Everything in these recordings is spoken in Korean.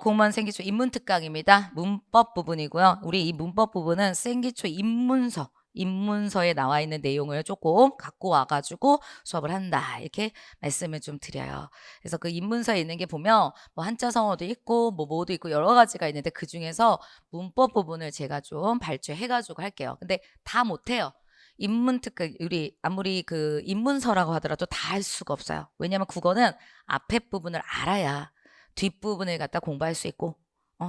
공무원 생기초 입문특강입니다. 문법 부분이고요. 우리 이 문법 부분은 생기초 입문서에 나와 있는 내용을 조금 갖고 와가지고 수업을 한다. 이렇게 말씀을 좀 드려요. 그래서 그 입문서에 있는 게 보면 뭐 한자 성어도 있고 뭐 뭐도 있고 여러 가지가 있는데 그 중에서 문법 부분을 제가 좀 발췌해가지고 할게요. 근데 다 못해요. 입문특강 우리 아무리 그 입문서라고 하더라도 다 할 수가 없어요. 왜냐면 국어는 앞에 부분을 알아야 뒷부분을 갖다 공부할 수 있고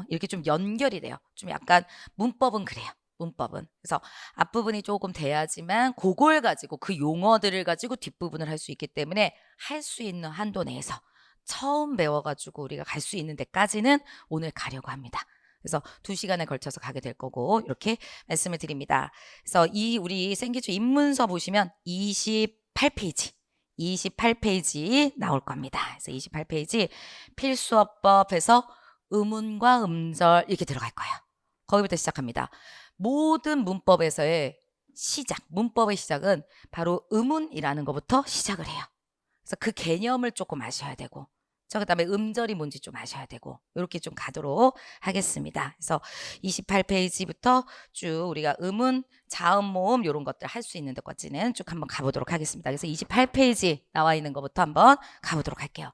이렇게 좀 연결이 돼요. 좀 약간 문법은 그래요. 문법은. 그래서 앞부분이 조금 돼야지만 그걸 가지고 그 용어들을 가지고 뒷부분을 할 수 있기 때문에 할 수 있는 한도 내에서 처음 배워가지고 우리가 갈 수 있는 데까지는 오늘 가려고 합니다. 그래서 2시간에 걸쳐서 가게 될 거고 이렇게 말씀을 드립니다. 그래서 이 우리 생기초 입문서 보시면 28페이지 나올 겁니다. 그래서 28페이지 필수어법에서 음운과 음절 이렇게 들어갈 거예요. 거기부터 시작합니다. 모든 문법에서의 문법의 시작은 바로 음운이라는 것부터 시작을 해요. 그래서 그 개념을 조금 아셔야 되고 그 다음에 음절이 뭔지 좀 아셔야 되고 이렇게 좀 가도록 하겠습니다. 그래서 28페이지부터 쭉 우리가 음운, 자음, 모음 이런 것들 할 수 있는 데까지는 쭉 한번 가보도록 하겠습니다. 그래서 28페이지 나와 있는 것부터 한번 가보도록 할게요.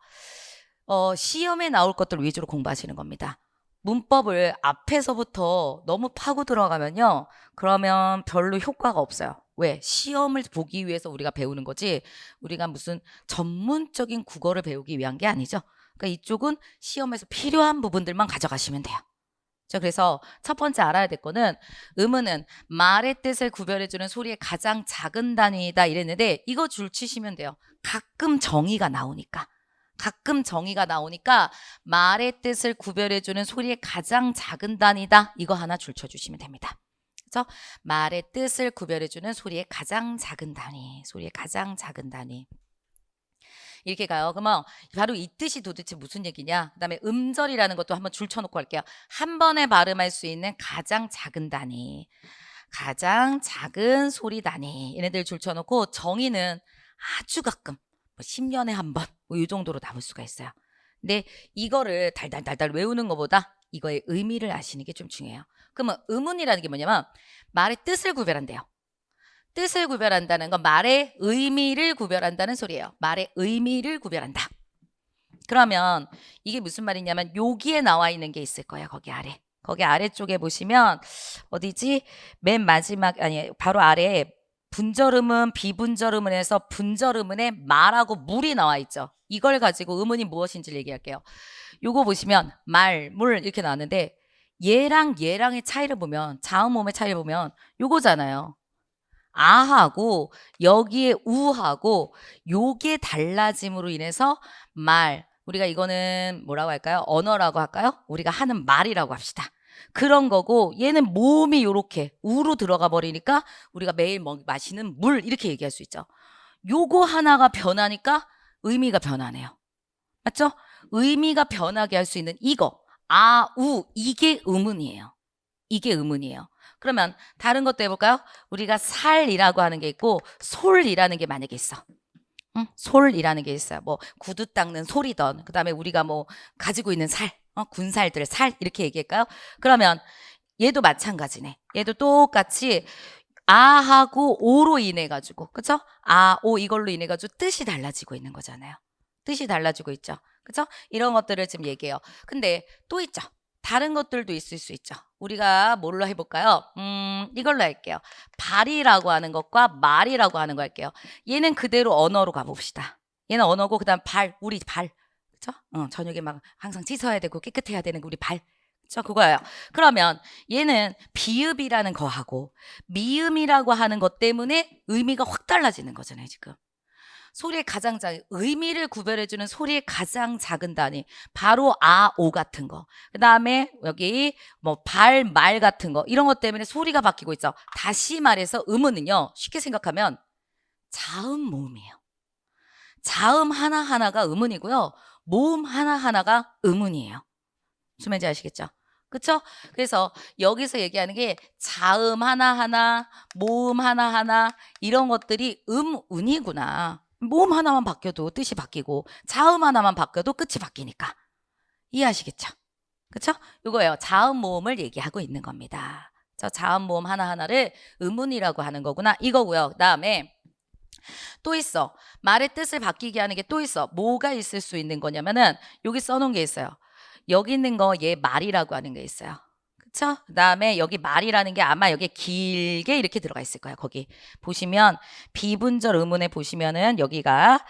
시험에 나올 것들 위주로 공부하시는 겁니다. 문법을 앞에서부터 너무 파고 들어가면요. 그러면 별로 효과가 없어요. 왜? 시험을 보기 위해서 우리가 배우는 거지 우리가 무슨 전문적인 국어를 배우기 위한 게 아니죠. 그러니까 이쪽은 시험에서 필요한 부분들만 가져가시면 돼요. 자, 그래서 첫 번째 알아야 될 거는 음은 말의 뜻을 구별해주는 소리의 가장 작은 단위이다 이랬는데 이거 줄 치시면 돼요. 가끔 정의가 나오니까 말의 뜻을 구별해주는 소리의 가장 작은 단위다. 이거 하나 줄 쳐주시면 됩니다. 그래서 말의 뜻을 구별해주는 소리의 가장 작은 단위. 이렇게 가요. 그러면 바로 이 뜻이 도대체 무슨 얘기냐? 그 다음에 음절이라는 것도 한번 줄 쳐놓고 할게요. 한 번에 발음할 수 있는 가장 작은 단위. 가장 작은 소리 단위. 얘네들 줄 쳐놓고 정의는 아주 가끔 10년에 한 번 이 정도로 나올 수가 있어요. 근데 이거를 달달달달 외우는 것보다 이거의 의미를 아시는 게 좀 중요해요. 그러면 음운이라는 게 뭐냐면 말의 뜻을 구별한대요. 뜻을 구별한다는 건 말의 의미를 구별한다는 소리예요. 말의 의미를 구별한다. 그러면 이게 무슨 말이냐면 여기에 나와 있는 게 있을 거예요. 거기 아래쪽에 보시면 어디지? 맨 마지막 아니 바로 아래에 분절음은 비분절음은 해서 분절음은에 말하고 물이 나와 있죠. 이걸 가지고 음운이 무엇인지를 얘기할게요. 요거 보시면 말, 물 이렇게 나왔는데 얘랑의 차이를 보면 자음음의 차이를 보면 요거잖아요. 아하고 여기에 우하고 요게 달라짐으로 인해서 우리가 이거는 뭐라고 할까요? 언어라고 할까요? 우리가 하는 말이라고 합시다. 그런 거고 얘는 모음이 요렇게 우로 들어가 버리니까 우리가 매일 마시는 물 이렇게 얘기할 수 있죠. 요거 하나가 변하니까 의미가 변하네요. 맞죠? 의미가 변하게 할 수 있는 이거 이게 음운이에요. 그러면 다른 것도 해볼까요? 우리가 살이라고 하는 게 있고 솔이라는 게 만약에 있어. 솔이라는 게 있어요. 뭐 구두 닦는 솔이던 그 다음에 우리가 뭐 가지고 있는 군살들 살 이렇게 얘기할까요? 그러면 얘도 마찬가지네. 얘도 똑같이 아하고 오로 인해 가지고 그쵸? 오 이걸로 인해 가지고 뜻이 달라지고 있는 거잖아요. 뜻이 달라지고 있죠. 그쵸? 이런 것들을 지금 얘기해요. 근데 또 있죠. 다른 것들도 있을 수 있죠. 우리가 뭘로 해볼까요? 이걸로 할게요. 발이라고 하는 것과 말이라고 하는 거 할게요. 얘는 그대로 언어로 가봅시다. 얘는 언어고 그다음 우리 발. 그쵸? 저녁에 막 항상 씻어야 되고 깨끗해야 되는 우리 발. 그쵸? 그거예요. 그러면 얘는 비읍이라는 거하고 미음이라고 하는 것 때문에 의미가 확 달라지는 거잖아요, 지금. 소리의 가장 작은 의미를 구별해주는 소리의 가장 작은 단위 바로 오 같은 거 그 다음에 여기 뭐 말 같은 거 이런 것 때문에 소리가 바뀌고 있죠. 다시 말해서 음은요 쉽게 생각하면 자음 모음이에요. 자음 하나하나가 음운이고요 모음 하나하나가 음운이에요. 무슨 말인지 아시겠죠? 그쵸? 그래서 여기서 얘기하는 게 자음 하나하나 모음 하나하나 이런 것들이 운이구나. 모음 하나만 바뀌어도 뜻이 바뀌고 자음 하나만 바뀌어도 끝이 바뀌니까 이해하시겠죠? 그쵸? 이거예요. 자음 모음을 얘기하고 있는 겁니다. 저 자음 모음 하나하나를 의문이라고 하는 거구나. 이거고요. 그다음에 또 있어. 말의 뜻을 바뀌게 하는 게 또 있어. 뭐가 있을 수 있는 거냐면은 여기 써놓은 게 있어요. 여기 있는 거 얘 말이라고 하는 게 있어요. 그쵸? 그다음에 여기 말이라는 게 아마 여기 길게 이렇게 들어가 있을 거예요. 거기 보시면 비분절 의문에 보시면은 여기가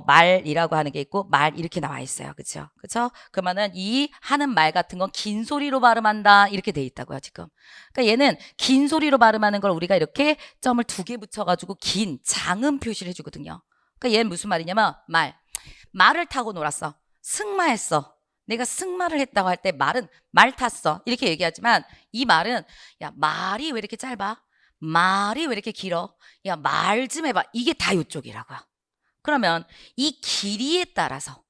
말이라고 하는 게 있고 말 이렇게 나와 있어요. 그쵸? 그쵸? 그러면은 이 하는 말 같은 건 긴 소리로 발음한다 이렇게 돼 있다고요. 지금. 그러니까 얘는 긴 소리로 발음하는 걸 우리가 이렇게 점을 2개 붙여가지고 긴 장음 표시를 해주거든요. 그러니까 얘는 무슨 말이냐면 말을 타고 놀았어. 승마했어. 내가 승마를 했다고 할 때 말은 말 탔어. 이렇게 얘기하지만 이 말은 야 말이 왜 이렇게 짧아? 말이 왜 이렇게 길어? 야 말 좀 해봐. 이게 다 이쪽이라고요. 그러면 이 길이에 따라서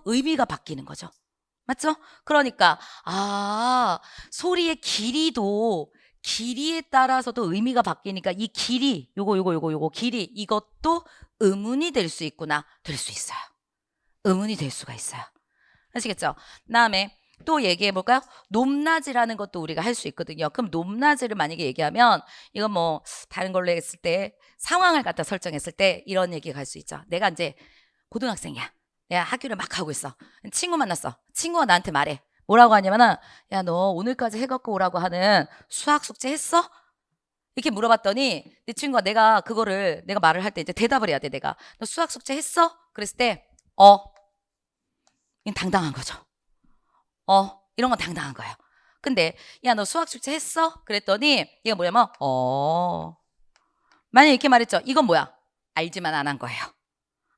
의미가 바뀌는 거죠. 맞죠? 그러니까 소리의 길이에 따라서도 의미가 바뀌니까 이 길이 요거 길이 이것도 의문이 될 수 있구나. 될 수 있어요. 의문이 될 수가 있어요. 아시겠죠? 그다음에 또 얘기해 볼까요? 높낮이라는 것도 우리가 할 수 있거든요. 그럼 높낮이를 만약에 얘기하면 이건 뭐 다른 걸로 했을 때 상황을 갖다 설정했을 때 이런 얘기가 갈 수 있죠. 내가 이제 고등학생이야. 내가 학교를 막 가고 있어. 친구 만났어. 친구가 나한테 말해. 뭐라고 하냐면은 야, 너 오늘까지 해갖고 오라고 하는 수학 숙제 했어? 이렇게 물어봤더니 내 친구가 내가 말을 할 때 이제 대답을 해야 돼. 내가 너 수학 숙제 했어? 그랬을 때 이건 당당한 거죠. 이런 건 당당한 거예요. 근데 야 너 수학 숙제 했어? 그랬더니 얘가 뭐냐면 만약에 이렇게 말했죠. 이건 뭐야? 알지만 안 한 거예요.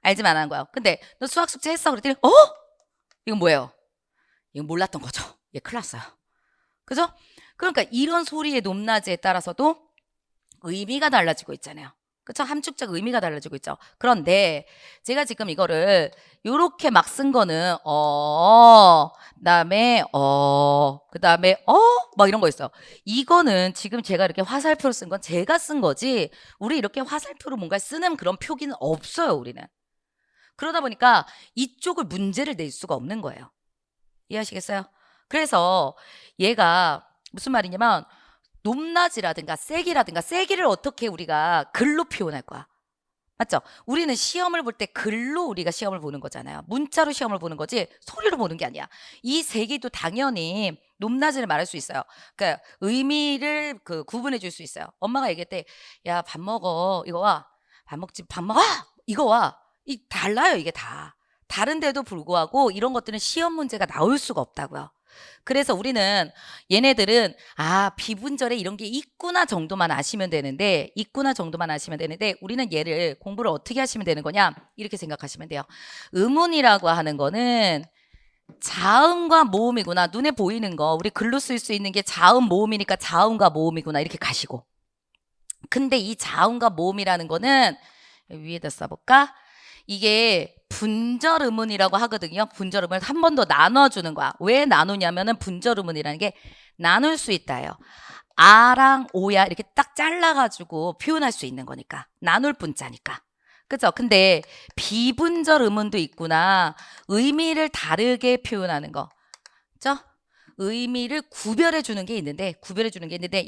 알지만 안 한 거예요. 근데 너 수학 숙제 했어? 그랬더니 이건 뭐예요? 이건 몰랐던 거죠. 얘 큰일 났어요. 그죠? 그러니까 이런 소리의 높낮이에 따라서도 의미가 달라지고 있잖아요. 그쵸? 함축적 의미가 달라지고 있죠. 그런데 제가 지금 이거를 요렇게 막 쓴 거는 그다음에 막 이런 거 있어요. 이거는 지금 제가 이렇게 화살표로 쓴 건 제가 쓴 거지 우리 이렇게 화살표로 뭔가 쓰는 그런 표기는 없어요. 우리는. 그러다 보니까 이쪽을 문제를 낼 수가 없는 거예요. 이해하시겠어요? 그래서 얘가 무슨 말이냐면 높낮이라든가 세기를 어떻게 우리가 글로 표현할 거야. 맞죠? 우리는 시험을 볼 때 글로 우리가 시험을 보는 거잖아요. 문자로 시험을 보는 거지 소리로 보는 게 아니야. 이 세기도 당연히 높낮이를 말할 수 있어요. 그러니까 의미를 구분해 줄 수 있어요. 엄마가 얘기할 때 야, 밥 먹어. 이거 와. 밥 먹어. 이거 와. 달라요, 이게 다. 다른데도 불구하고 이런 것들은 시험 문제가 나올 수가 없다고요. 그래서 우리는 얘네들은 비분절에 이런 게 있구나 정도만 아시면 되는데 우리는 얘를 공부를 어떻게 하시면 되는 거냐 이렇게 생각하시면 돼요. 의문이라고 하는 거는 자음과 모음이구나. 눈에 보이는 거 우리 글로 쓸 수 있는 게 자음 모음이니까 자음과 모음이구나 이렇게 가시고, 근데 이 자음과 모음이라는 거는 위에다 써볼까? 이게 분절 의문이라고 하거든요. 분절 의문을 한 번 더 나눠주는 거야. 왜 나누냐면은 분절 의문이라는 게 나눌 수 있다예요. 아랑 오야 이렇게 딱 잘라가지고 표현할 수 있는 거니까. 나눌 분자니까. 그죠? 근데 비분절 의문도 있구나. 의미를 다르게 표현하는 거. 그죠? 의미를 구별해 주는 게 있는데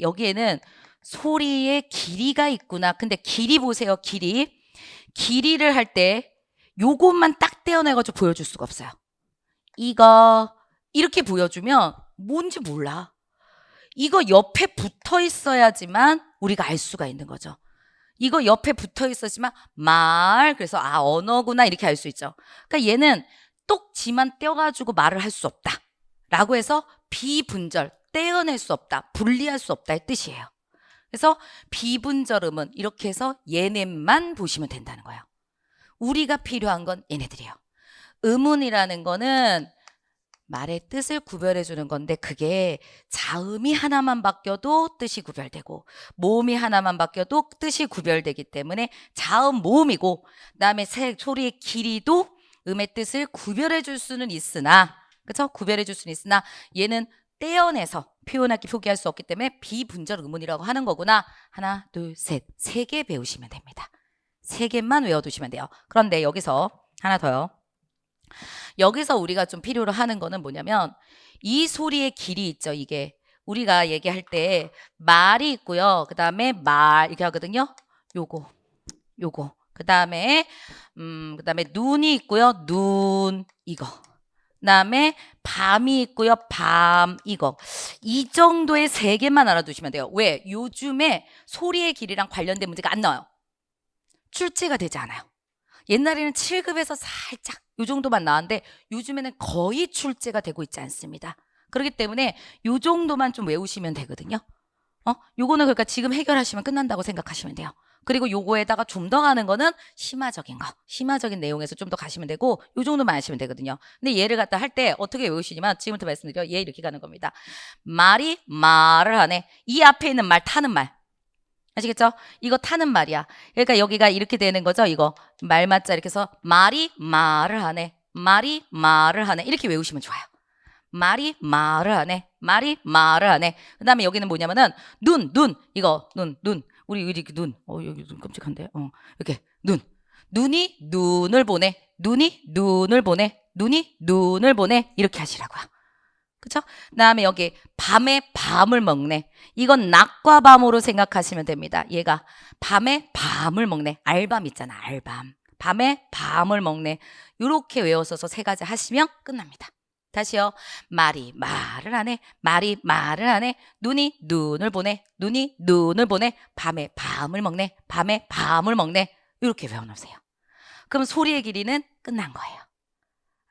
여기에는 소리의 길이가 있구나. 근데 길이 보세요. 길이를 할 때 요것만 딱 떼어내가지고 보여줄 수가 없어요. 이거 이렇게 보여주면 뭔지 몰라. 이거 옆에 붙어 있어야지만 우리가 알 수가 있는 거죠. 이거 옆에 붙어 있었지만 그래서 언어구나 이렇게 알 수 있죠. 그러니까 얘는 똑지만 떼어가지고 말을 할 수 없다 라고 해서 비분절, 떼어낼 수 없다, 분리할 수 없다의 뜻이에요. 그래서 비분절 의문 이렇게 해서 얘네만 보시면 된다는 거예요. 우리가 필요한 건 얘네들이에요. 의문이라는 거는 말의 뜻을 구별해 주는 건데 그게 자음이 하나만 바뀌어도 뜻이 구별되고 모음이 하나만 바뀌어도 뜻이 구별되기 때문에 자음 모음이고, 그다음에 소리의 길이도 음의 뜻을 구별해 줄 수는 있으나, 그렇죠? 구별해 줄 수는 있으나 얘는 떼어내서 표기할 수 없기 때문에 비분절 의문이라고 하는 거구나. 하나, 둘, 셋, 3개 배우시면 됩니다. 3개만 외워두시면 돼요. 그런데 여기서 하나 더요. 여기서 우리가 좀 필요로 하는 거는 뭐냐면 이 소리의 길이 있죠. 이게 우리가 얘기할 때 말이 있고요. 그 다음에 말 이렇게 하거든요. 요거. 그 다음에 눈이 있고요. 눈 이거. 그 다음에 밤이 있고요. 밤 이거. 이 정도의 세 개만 알아두시면 돼요. 왜? 요즘에 소리의 길이랑 관련된 문제가 안 나와요. 출제가 되지 않아요. 옛날에는 7급에서 살짝 요 정도만 나왔는데 요즘에는 거의 출제가 되고 있지 않습니다. 그렇기 때문에 요 정도만 좀 외우시면 되거든요. 요거는 그러니까 지금 해결하시면 끝난다고 생각하시면 돼요. 그리고 요거에다가 좀 더 가는 거는 심화적인 내용에서 좀 더 가시면 되고 요 정도만 아시면 되거든요. 근데 얘를 갖다 할 때 어떻게 외우시냐면 지금부터 말씀드려 얘 이렇게 가는 겁니다. 말이 말을 하네. 이 앞에 있는 말 타는 말. 아시겠죠? 이거 타는 말이야. 그러니까 여기가 이렇게 되는 거죠. 이거 말맞자 이렇게 해서 말이 말을 하네. 말이 말을 하네. 이렇게 외우시면 좋아요. 말이 말을 하네. 말이 말을 하네. 그 다음에 여기는 뭐냐면은 눈 이거 눈 우리 이렇게 눈 여기 눈 끔찍한데 이렇게 눈이 눈을 보내. 눈이 눈을 보내. 눈이 눈을 보내. 이렇게 하시라고요. 그쵸? 그 다음에 여기 밤에 밤을 먹네. 이건 낮과 밤으로 생각하시면 됩니다. 얘가 밤에 밤을 먹네. 알밤 있잖아. 알밤. 밤에 밤을 먹네. 이렇게 외워서서 세 가지 하시면 끝납니다. 다시요. 말이 말을 하네. 말이 말을 하네. 눈이 눈을 보내. 눈이 눈을 보내. 밤에 밤을 먹네. 밤에 밤을 먹네. 이렇게 외워놓으세요. 그럼 소리의 길이는 끝난 거예요.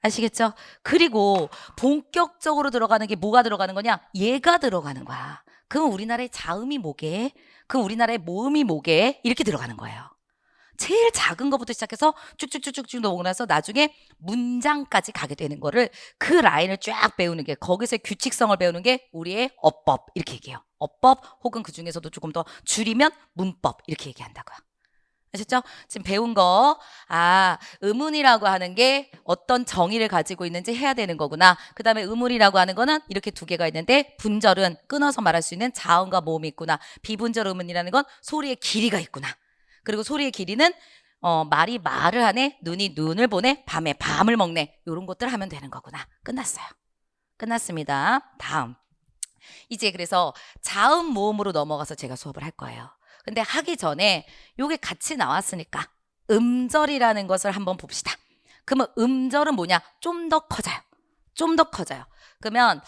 아시겠죠? 그리고 본격적으로 들어가는 게 뭐가 들어가는 거냐? 얘가 들어가는 거야. 그럼 우리나라의 자음이 뭐게? 그럼 우리나라의 모음이 뭐게? 이렇게 들어가는 거예요. 제일 작은 것부터 시작해서 쭉쭉쭉쭉 넘어오고 나서 나중에 문장까지 가게 되는 거를 그 라인을 쫙 배우는 게 거기서 규칙성을 배우는 게 우리의 어법 이렇게 얘기해요. 어법 혹은 그 중에서도 조금 더 줄이면 문법 이렇게 얘기한다고요. 아셨죠? 지금 배운 거, 의문이라고 하는 게 어떤 정의를 가지고 있는지 해야 되는 거구나. 그 다음에 의문이라고 하는 거는 이렇게 두 개가 있는데 분절은 끊어서 말할 수 있는 자음과 모음이 있구나. 비분절 의문이라는 건 소리의 길이가 있구나. 그리고 소리의 길이는 말이 말을 하네, 눈이 눈을 보네, 밤에 밤을 먹네. 이런 것들 하면 되는 거구나. 끝났어요. 끝났습니다. 다음. 이제 그래서 자음 모음으로 넘어가서 제가 수업을 할 거예요. 근데 하기 전에 요게 같이 나왔으니까 음절이라는 것을 한번 봅시다. 그러면 음절은 뭐냐? 좀 더 커져요. 좀 더 커져요. 그러면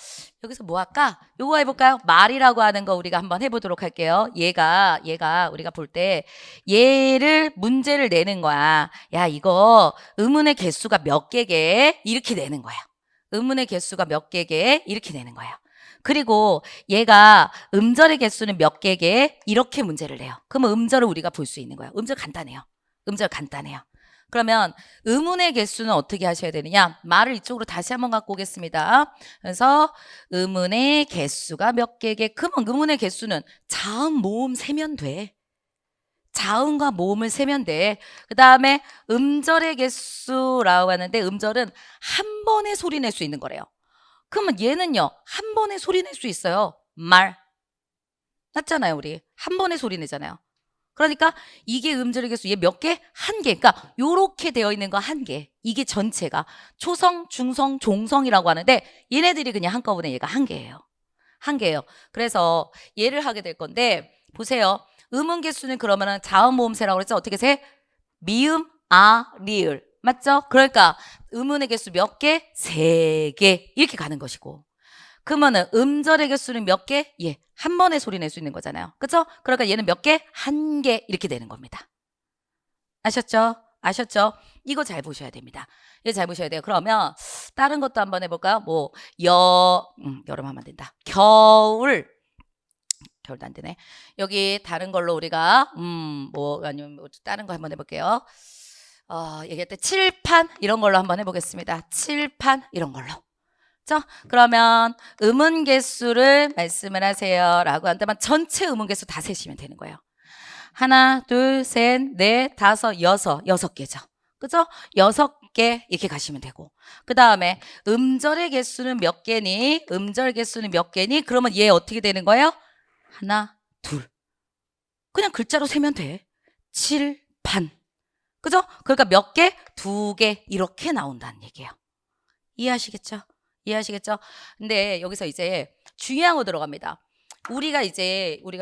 여기서 뭐 할까? 요거 해볼까요? 말이라고 하는 거 우리가 한번 해보도록 할게요. 얘가 우리가 볼 때 얘를 문제를 내는 거야. 야, 이거 의문의 개수가 몇 개게? 이렇게 내는 거야. 의문의 개수가 몇 개게? 이렇게 내는 거예요. 그리고 얘가 음절의 개수는 몇 개게? 이렇게 문제를 내요. 그러면 음절을 우리가 볼 수 있는 거예요. 음절 간단해요. 음절 간단해요. 그러면 의문의 개수는 어떻게 하셔야 되느냐? 말을 이쪽으로 다시 한번 갖고 오겠습니다. 그래서 의문의 개수가 몇 개게? 그러면 의문의 개수는 자음, 모음 세면 돼. 자음과 모음을 세면 돼. 그 다음에 음절의 개수라고 하는데 음절은 한 번에 소리 낼 수 있는 거래요. 그러면 얘는요, 한 번에 소리 낼 수 있어요. 말. 맞잖아요, 우리. 한 번에 소리 내잖아요. 그러니까 이게 음절의 개수, 얘 몇 개? 한 개. 그러니까 요렇게 되어 있는 거 한 개. 이게 전체가 초성, 중성, 종성이라고 하는데 얘네들이 그냥 한꺼번에 얘가 한 개예요. 한 개예요. 그래서 얘를 하게 될 건데 보세요. 음음 개수는 그러면은 자음 모음세라고 그랬죠? 어떻게 세? 미음, 리을. 맞죠? 그러니까 음운의 개수 몇 개? 3개. 이렇게 가는 것이고. 그러면은 음절의 개수는 몇 개? 예. 한 번에 소리 낼 수 있는 거잖아요. 그렇죠? 그러니까 얘는 몇 개? 한 개. 이렇게 되는 겁니다. 아셨죠? 아셨죠? 이거 잘 보셔야 됩니다. 이거 잘 보셔야 돼요. 그러면 다른 것도 한번 해볼까요? 뭐 여름 하면 안 된다. 겨울도 안 되네. 여기 다른 걸로 우리가 아니면 뭐 다른 거 한번 해볼게요. 얘기할 때 칠판 이런 걸로 한번 해보겠습니다. 칠판 이런 걸로. 그렇죠? 그러면 음운 개수를 말씀을 하세요 라고 한다면 전체 음운 개수 다 세시면 되는 거예요. 하나, 둘, 셋, 넷, 다섯, 여섯 개죠. 그죠? 6개 이렇게 가시면 되고. 그 다음에 음절의 개수는 몇 개니? 음절 개수는 몇 개니? 그러면 얘 어떻게 되는 거예요? 하나, 둘. 그냥 글자로 세면 돼. 칠판. 그죠? 그러니까 몇 개? 2개 이렇게 나온다는 얘기예요. 이해하시겠죠? 이해하시겠죠? 근데 여기서 이제 중요한 거 들어갑니다. 우리가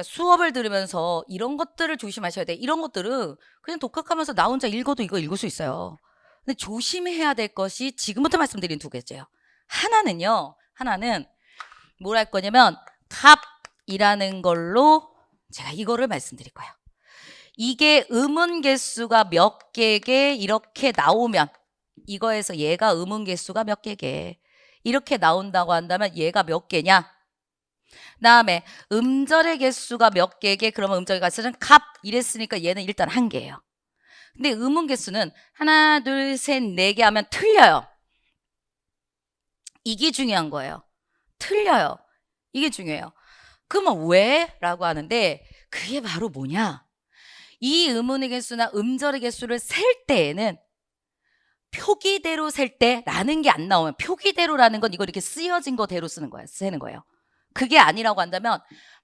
수업을 들으면서 이런 것들을 조심하셔야 돼. 이런 것들은 그냥 독학하면서 나 혼자 읽어도 이거 읽을 수 있어요. 근데 조심해야 될 것이 지금부터 말씀드린 두 개째요. 하나는 뭘 할 거냐면 값이라는 걸로 제가 이거를 말씀드릴 거예요. 이게 음운 개수가 몇 개게 이렇게 나오면 이거에서 얘가 음운 개수가 몇 개게 이렇게 나온다고 한다면 얘가 몇 개냐? 다음에 음절의 개수가 몇 개게 그러면 음절의 개수는 값 이랬으니까 얘는 일단 한 개예요. 근데 음운 개수는 하나, 둘, 셋, 네 개 하면 틀려요. 이게 중요한 거예요. 틀려요. 이게 중요해요. 그러면 왜? 라고 하는데 그게 바로 뭐냐? 이 음운의 개수나 음절의 개수를 셀 때에는 표기대로 셀 때라는 게 안 나오면 표기대로라는 건 이거 이렇게 쓰여진 거대로 쓰는 거예요. 세는 거예요. 그게 아니라고 한다면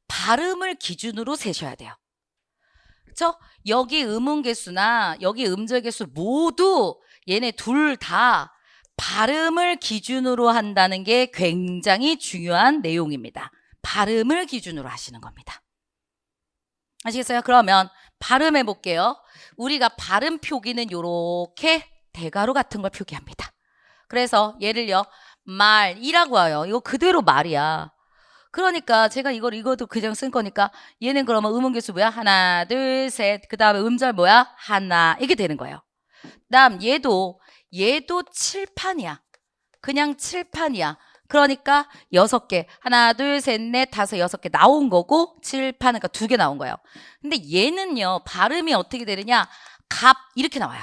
발음을 기준으로 세셔야 돼요. 그렇죠? 여기 음운 개수나 여기 음절 개수 모두 얘네 둘 다 발음을 기준으로 한다는 게 굉장히 중요한 내용입니다. 발음을 기준으로 하시는 겁니다. 아시겠어요? 그러면 발음해 볼게요. 우리가 발음 표기는 이렇게 대가로 같은 걸 표기합니다. 그래서 예를요. 말이라고 해요. 이거 그대로 말이야. 그러니까 제가 이것도 그냥 쓴 거니까 얘는 그러면 음운개수 뭐야? 하나, 둘, 셋. 그 다음에 음절 뭐야? 하나. 이게 되는 거예요. 다음 얘도 칠판이야. 그냥 칠판이야. 그러니까 6개. 하나, 둘, 셋, 넷, 다섯, 6개 나온 거고 칠판 그러니까 2개 나온 거예요. 근데 얘는요. 발음이 어떻게 되느냐? 갑 이렇게 나와요.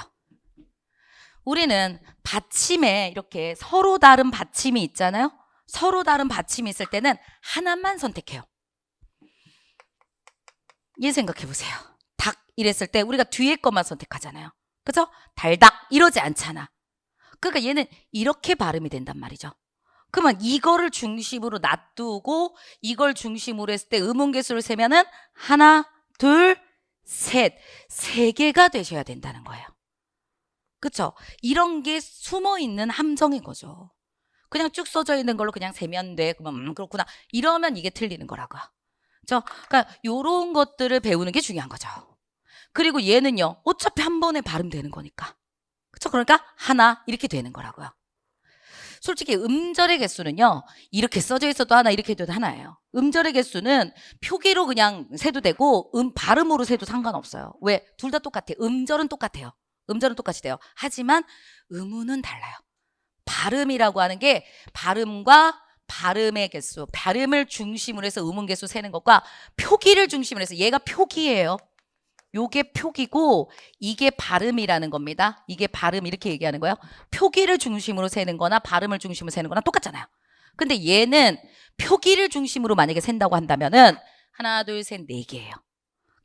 우리는 받침에 이렇게 서로 다른 받침이 있잖아요. 서로 다른 받침이 있을 때는 하나만 선택해요. 얘 생각해 보세요. 닭 이랬을 때 우리가 뒤에 것만 선택하잖아요. 그죠? 달닭 이러지 않잖아. 그러니까 얘는 이렇게 발음이 된단 말이죠. 그러면 이거를 중심으로 놔두고 이걸 중심으로 했을 때 음운개수를 세면은 하나, 둘, 셋. 3개가 되셔야 된다는 거예요. 그쵸? 이런 게 숨어있는 함정인 거죠. 그냥 쭉 써져 있는 걸로 그냥 세면 돼. 그러면 그렇구나. 이러면 이게 틀리는 거라고요. 그렇죠? 그러니까 이런 것들을 배우는 게 중요한 거죠. 그리고 얘는요. 어차피 한 번에 발음되는 거니까. 그렇죠? 그러니까 하나 이렇게 되는 거라고요. 솔직히 음절의 개수는요. 이렇게 써져 있어도 하나 이렇게 해도 하나예요. 음절의 개수는 표기로 그냥 세도 되고 발음으로 세도 상관없어요. 왜? 둘 다 똑같아요. 음절은 똑같아요. 음절은 똑같이 돼요. 하지만 음운은 달라요. 발음이라고 하는 게 발음과 발음의 개수, 발음을 중심으로 해서 음운 개수 세는 것과 표기를 중심으로 해서 얘가 표기예요. 요게 표기고 이게 발음이라는 겁니다. 이게 발음 이렇게 얘기하는 거예요. 표기를 중심으로 세는 거나 발음을 중심으로 세는 거나 똑같잖아요. 근데 얘는 표기를 중심으로 만약에 센다고 한다면은 하나, 둘, 셋, 4개예요.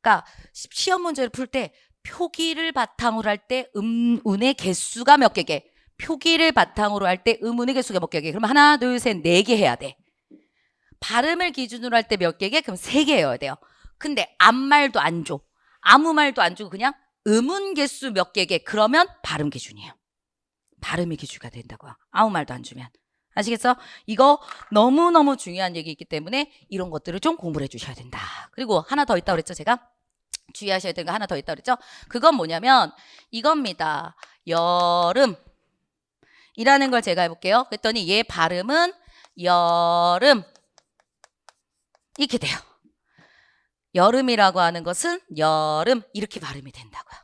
그러니까 시험 문제를 풀 때 표기를 바탕으로 할 때 음운의 개수가 몇 개게? 표기를 바탕으로 할 때 음운의 개수가 몇 개게? 그럼 하나, 둘, 셋, 4개 해야 돼. 발음을 기준으로 할 때 몇 개게? 그럼 3개 해야 돼요. 근데 아무 말도 안 줘. 아무 말도 안 주고 그냥 음운 개수 몇 개게? 그러면 발음 기준이에요. 발음이 기준이 된다고요. 아무 말도 안 주면. 아시겠어? 이거 너무너무 중요한 얘기이기 때문에 이런 것들을 좀 공부를 해주셔야 된다. 그리고 하나 더 있다고 그랬죠, 제가? 주의하셔야 되는 거 하나 더 있다고 그랬죠? 그건 뭐냐면 이겁니다. 여름 이라는 걸 제가 해볼게요. 그랬더니 얘 발음은 여름 이렇게 돼요. 여름이라고 하는 것은 여름 이렇게 발음이 된다고요.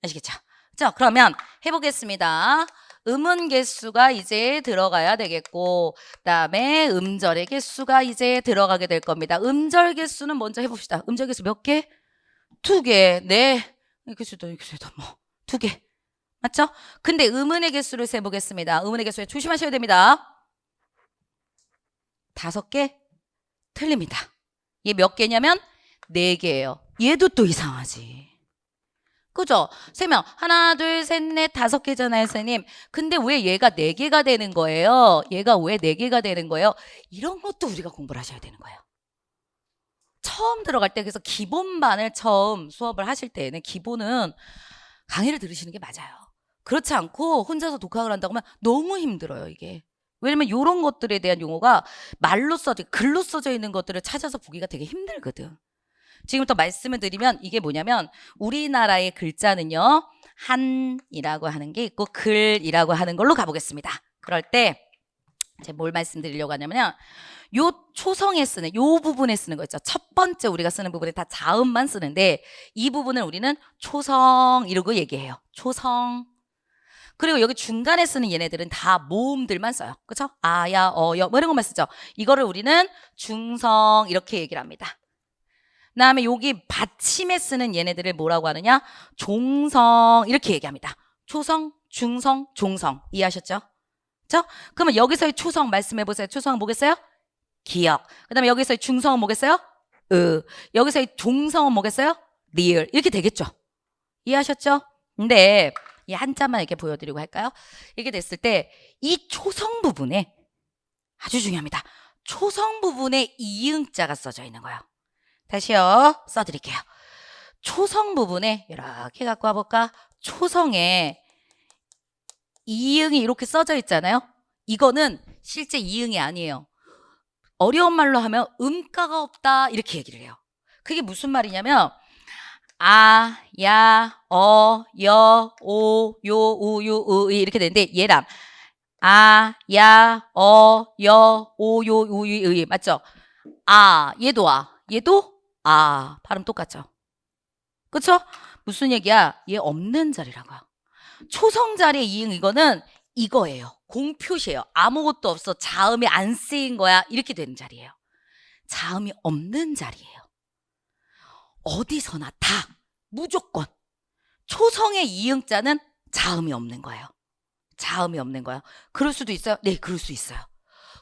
아시겠죠? 자, 그러면 해보겠습니다. 음운 개수가 이제 들어가야 되겠고 그다음에 음절의 개수가 이제 들어가게 될 겁니다. 음절 개수는 먼저 해봅시다. 음절 개수 몇 개? 2개. 네. 개수도 뭐 2개. 맞죠? 근데 음운의 개수를 세보겠습니다. 음운의 개수에 조심하셔야 됩니다. 5개? 틀립니다. 얘 몇 개냐면 4개예요. 얘도 또 이상하지. 그죠? 세명 하나, 둘, 셋, 넷, 5개잖아요, 선생님. 근데 왜 얘가 4개가 되는 거예요? 얘가 왜 4개가 되는 거예요? 이런 것도 우리가 공부를 하셔야 되는 거예요. 처음 들어갈 때 그래서 기본반을 처음 수업을 하실 때는 기본은 강의를 들으시는 게 맞아요. 그렇지 않고 혼자서 독학을 한다고 하면 너무 힘들어요, 이게. 왜냐면 요런 것들에 대한 용어가 말로 글로 써져 있는 것들을 찾아서 보기가 되게 힘들거든. 지금부터 말씀을 드리면 이게 뭐냐면 우리나라의 글자는요. 한이라고 하는 게 있고 글이라고 하는 걸로 가보겠습니다. 그럴 때 제가 뭘 말씀드리려고 하냐면요. 요 초성에 쓰는 요 부분에 쓰는 거 있죠. 첫 번째 우리가 쓰는 부분에 다 자음만 쓰는데 이 부분을 우리는 초성 이러고 얘기해요. 초성. 그리고 여기 중간에 쓰는 얘네들은 다 모음들만 써요. 그렇죠? 아야, 어여 뭐 이런 것만 쓰죠. 이거를 우리는 중성 이렇게 얘기를 합니다. 그다음에 여기 받침에 쓰는 얘네들을 뭐라고 하느냐? 종성 이렇게 얘기합니다. 초성, 중성, 종성 이해하셨죠? 그렇죠? 그러면 여기서의 초성 말씀해 보세요. 초성은 뭐겠어요? 기역. 그다음에 여기서의 중성은 뭐겠어요? 여기서의 종성은 뭐겠어요? 리을. 이렇게 되겠죠? 이해하셨죠? 근데 이 한자만 이렇게 보여드리고 할까요? 이렇게 됐을 때 이 초성 부분에 아주 중요합니다. 초성 부분에 이응자가 써져 있는 거예요. 다시요. 써드릴게요. 초성 부분에 이렇게 갖고 와볼까? 초성에 이응이 이렇게 써져 있잖아요. 이거는 실제 이응이 아니에요. 어려운 말로 하면 음가가 없다 이렇게 얘기를 해요. 그게 무슨 말이냐면 아, 야, 어, 여, 오, 요, 우, 유, 으 이렇게 되는데 얘랑 아, 야, 어, 여, 오, 요, 우, 유, 으 맞죠? 아, 얘도 발음 똑같죠? 그쵸? 무슨 얘기야? 얘 없는 자리라고요. 초성 자리의 이응 이거는 이거예요. 공표시예요. 아무것도 없어. 자음이 안 쓰인 거야. 이렇게 되는 자리예요. 자음이 없는 자리예요. 어디서나 다 무조건 초성의 이응자는 자음이 없는 거예요. 자음이 없는 거예요. 그럴 수도 있어요? 네, 그럴 수 있어요.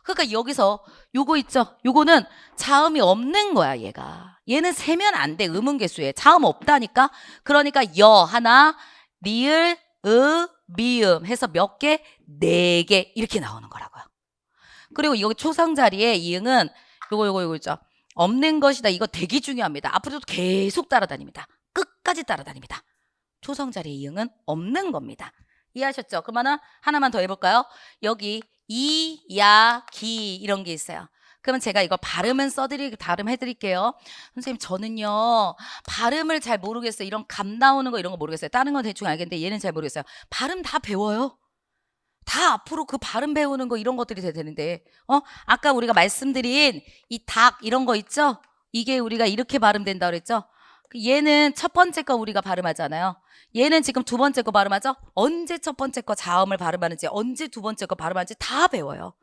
그러니까 여기서 요거 있죠? 요거는 자음이 없는 거야, 얘가. 얘는 세면 안 돼, 음음개수에. 자음 없다니까? 그러니까 여 하나, 리을, 미음 해서 몇 개? 4개 이렇게 나오는 거라고요. 그리고 여기 초성 자리에 이응은 요거 있죠? 없는 것이다. 이거 되게 중요합니다. 앞으로도 계속 따라다닙니다. 끝까지 따라다닙니다. 초성 자리에 이응은 없는 겁니다. 이해하셨죠? 그러면 하나만 더 해볼까요? 여기 이, 야, 기 이런 게 있어요. 그러면 제가 이거 발음해드릴게요. 선생님 저는요 발음을 잘 모르겠어요. 이런 감 나오는 거 이런 거 모르겠어요. 다른 건 대충 알겠는데 얘는 잘 모르겠어요. 발음 다 배워요. 다 앞으로 그 발음 배우는 거 이런 것들이 되는데 아까 우리가 말씀드린 이 닭 이런 거 있죠? 이게 우리가 이렇게 발음된다 그랬죠? 얘는 첫 번째 거 우리가 발음하잖아요. 얘는 지금 두 번째 거 발음하죠? 언제 첫 번째 거 자음을 발음하는지 언제 두 번째 거 발음하는지 다 배워요.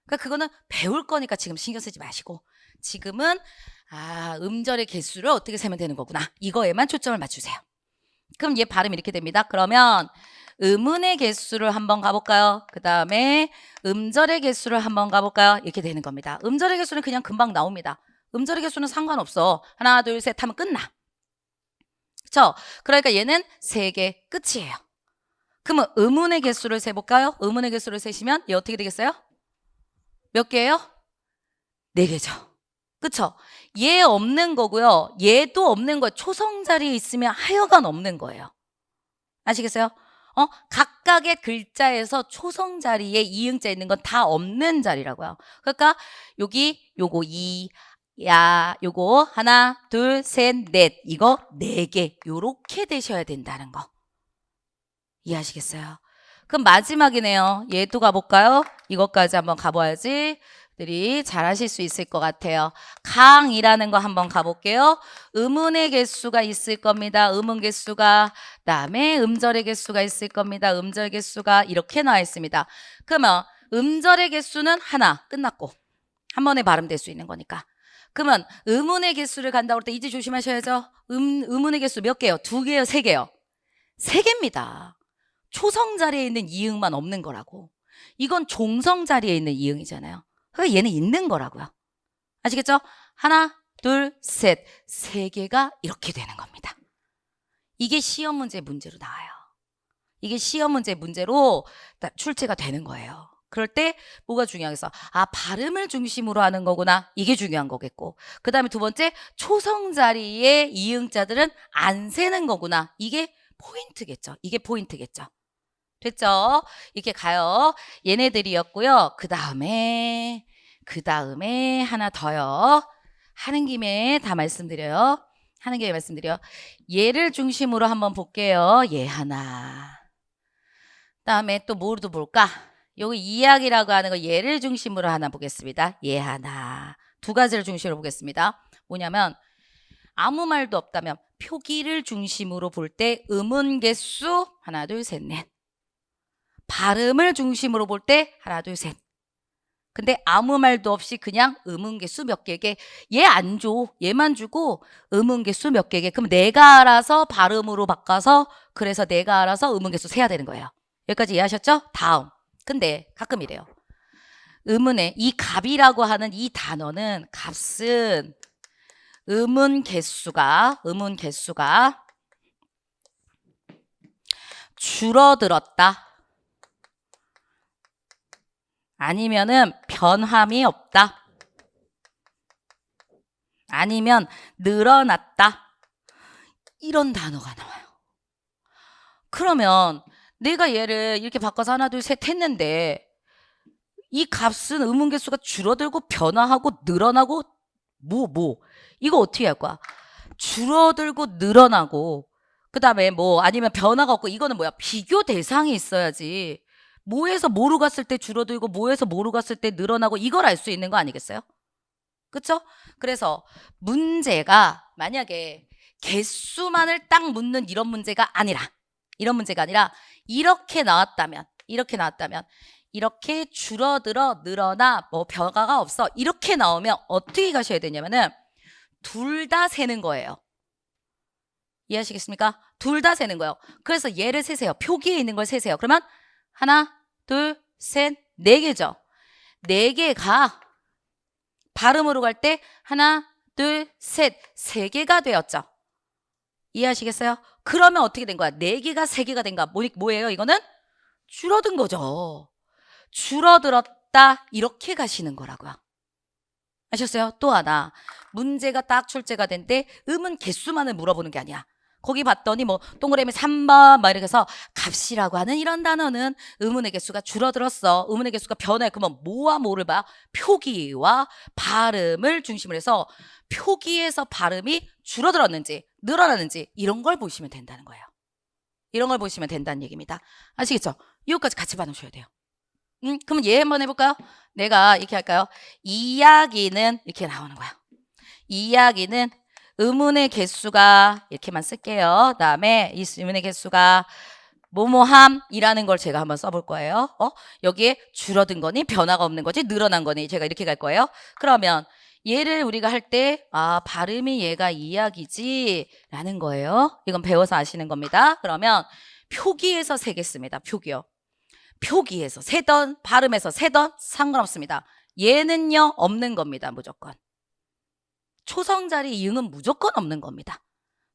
그러니까 그거는 배울 거니까 지금 신경 쓰지 마시고 지금은 음절의 개수를 어떻게 세면 되는 거구나. 이거에만 초점을 맞추세요. 그럼 얘 발음 이렇게 됩니다. 그러면 음운의 개수를 한번 가볼까요? 그 다음에 음절의 개수를 한번 가볼까요? 이렇게 되는 겁니다. 음절의 개수는 그냥 금방 나옵니다. 음절의 개수는 상관없어. 하나, 둘, 셋 하면 끝나. 그쵸? 그러니까 얘는 3개 끝이에요. 그러면 음운의 개수를 세볼까요? 음운의 개수를 세시면 얘 어떻게 되겠어요? 몇 개예요? 4개죠. 그쵸? 얘 없는 거고요. 얘도 없는 거예요. 초성 자리에 있으면 하여간 없는 거예요. 아시겠어요? 각각의 글자에서 초성 자리에 이응자 있는 건 다 없는 자리라고요. 그러니까 여기 요거 요거 하나, 둘, 셋, 넷 이거 4개 요렇게 되셔야 된다는 거. 이해하시겠어요? 그럼 마지막이네요. 얘도 가볼까요? 이것까지 한번 가봐야지 들이 잘하실 수 있을 것 같아요. 강이라는 거 한번 가볼게요. 음운의 개수가 있을 겁니다. 음운 개수가. 그다음에 음절의 개수가 있을 겁니다. 음절 개수가 이렇게 나와 있습니다. 그러면 음절의 개수는 하나 끝났고 한 번에 발음될 수 있는 거니까. 그러면 음운의 개수를 간다고 할 때 이제 조심하셔야죠. 음운의 개수 몇 개요? 2개요? 3개요? 3개입니다. 초성 자리에 있는 이응만 없는 거라고. 이건 종성 자리에 있는 이응이잖아요. 그러니까 얘는 있는 거라고요. 아시겠죠? 하나, 둘, 셋. 3개가 이렇게 되는 겁니다. 이게 시험 문제로 나와요. 이게 시험 문제로 출제가 되는 거예요. 그럴 때 뭐가 중요하겠어? 발음을 중심으로 하는 거구나. 이게 중요한 거겠고. 그 다음에 두 번째, 초성 자리에 이응자들은 안 세는 거구나. 이게 포인트겠죠. 이게 포인트겠죠. 됐죠? 이렇게 가요. 얘네들이었고요. 그 다음에 하나 더요. 하는 김에 다 말씀드려요. 하는 김에 말씀드려. 얘를 중심으로 한번 볼게요. 얘 하나. 그다음에 또 뭐도 볼까? 여기 이야기라고 하는 거 얘를 중심으로 하나 보겠습니다. 얘 하나. 두 가지를 중심으로 보겠습니다. 뭐냐면 아무 말도 없다면 표기를 중심으로 볼 때 음운 개수 하나 둘 셋 넷. 발음을 중심으로 볼 때 하나 둘 셋. 근데 아무 말도 없이 그냥 음운 개수 몇 개게 얘 안 줘. 얘만 주고 음운 개수 몇 개게. 그럼 내가 알아서 발음으로 바꿔서 그래서 내가 알아서 음운 개수 세야 되는 거예요. 여기까지 이해하셨죠? 다음. 근데 가끔 이래요. 음운에 이 값이라고 하는 이 단어는 값은 음운 개수가 줄어들었다. 아니면은 변함이 없다. 아니면 늘어났다. 이런 단어가 나와요. 그러면 내가 얘를 이렇게 바꿔서 하나 둘 셋 했는데 이 값은 음운 개수가 줄어들고 변화하고 늘어나고 이거 어떻게 할 거야? 줄어들고 늘어나고 그 다음에 뭐 아니면 변화가 없고 이거는 뭐야? 비교 대상이 있어야지. 뭐에서 뭐로 갔을 때 줄어들고 뭐에서 뭐로 갔을 때 늘어나고 이걸 알 수 있는 거 아니겠어요? 그쵸? 그래서 문제가 만약에 개수만을 딱 묻는 이런 문제가 아니라 이렇게 나왔다면 이렇게 줄어들어 늘어나 뭐 변화가 없어 이렇게 나오면 어떻게 가셔야 되냐면은 둘 다 세는 거예요. 이해하시겠습니까? 둘 다 세는 거예요. 그래서 얘를 세세요. 표기에 있는 걸 세세요. 그러면 하나, 둘, 셋, 네 개죠. 네 개가 발음으로 갈 때 하나, 둘, 셋, 세 개가 되었죠. 이해하시겠어요? 그러면 어떻게 된 거야? 네 개가 세 개가 된 거야. 뭐예요? 이거는 줄어든 거죠. 줄어들었다 이렇게 가시는 거라고요. 아셨어요? 또 하나 문제가 딱 출제가 된데 음은 개수만을 물어보는 게 아니야. 거기 봤더니 뭐 동그라미 3번 막 이렇게 해서 값이라고 하는 이런 단어는 음운의 개수가 줄어들었어. 음운의 개수가 변해. 그러면 뭐와 뭐를 봐? 표기와 발음을 중심으로 해서 표기에서 발음이 줄어들었는지 늘어났는지 이런 걸 보시면 된다는 거예요. 이런 걸 보시면 된다는 얘기입니다. 아시겠죠? 이것까지 같이 봐놓으셔야 돼요. 그럼 얘 한번 해볼까요? 내가 이렇게 할까요? 이야기는 이렇게 나오는 거야. 이야기는 의문의 개수가 이렇게만 쓸게요. 그다음에 이 의문의 개수가 뭐뭐함이라는 걸 제가 한번 써볼 거예요. 여기에 줄어든 거니 변화가 없는 거지 늘어난 거니 제가 이렇게 갈 거예요. 그러면 얘를 우리가 할 때 발음이 얘가 이야기지 라는 거예요. 이건 배워서 아시는 겁니다. 그러면 표기에서 세겠습니다. 표기요. 표기에서 세던 발음에서 세던 상관없습니다. 얘는요 없는 겁니다. 무조건. 초성자리 이응은 무조건 없는 겁니다.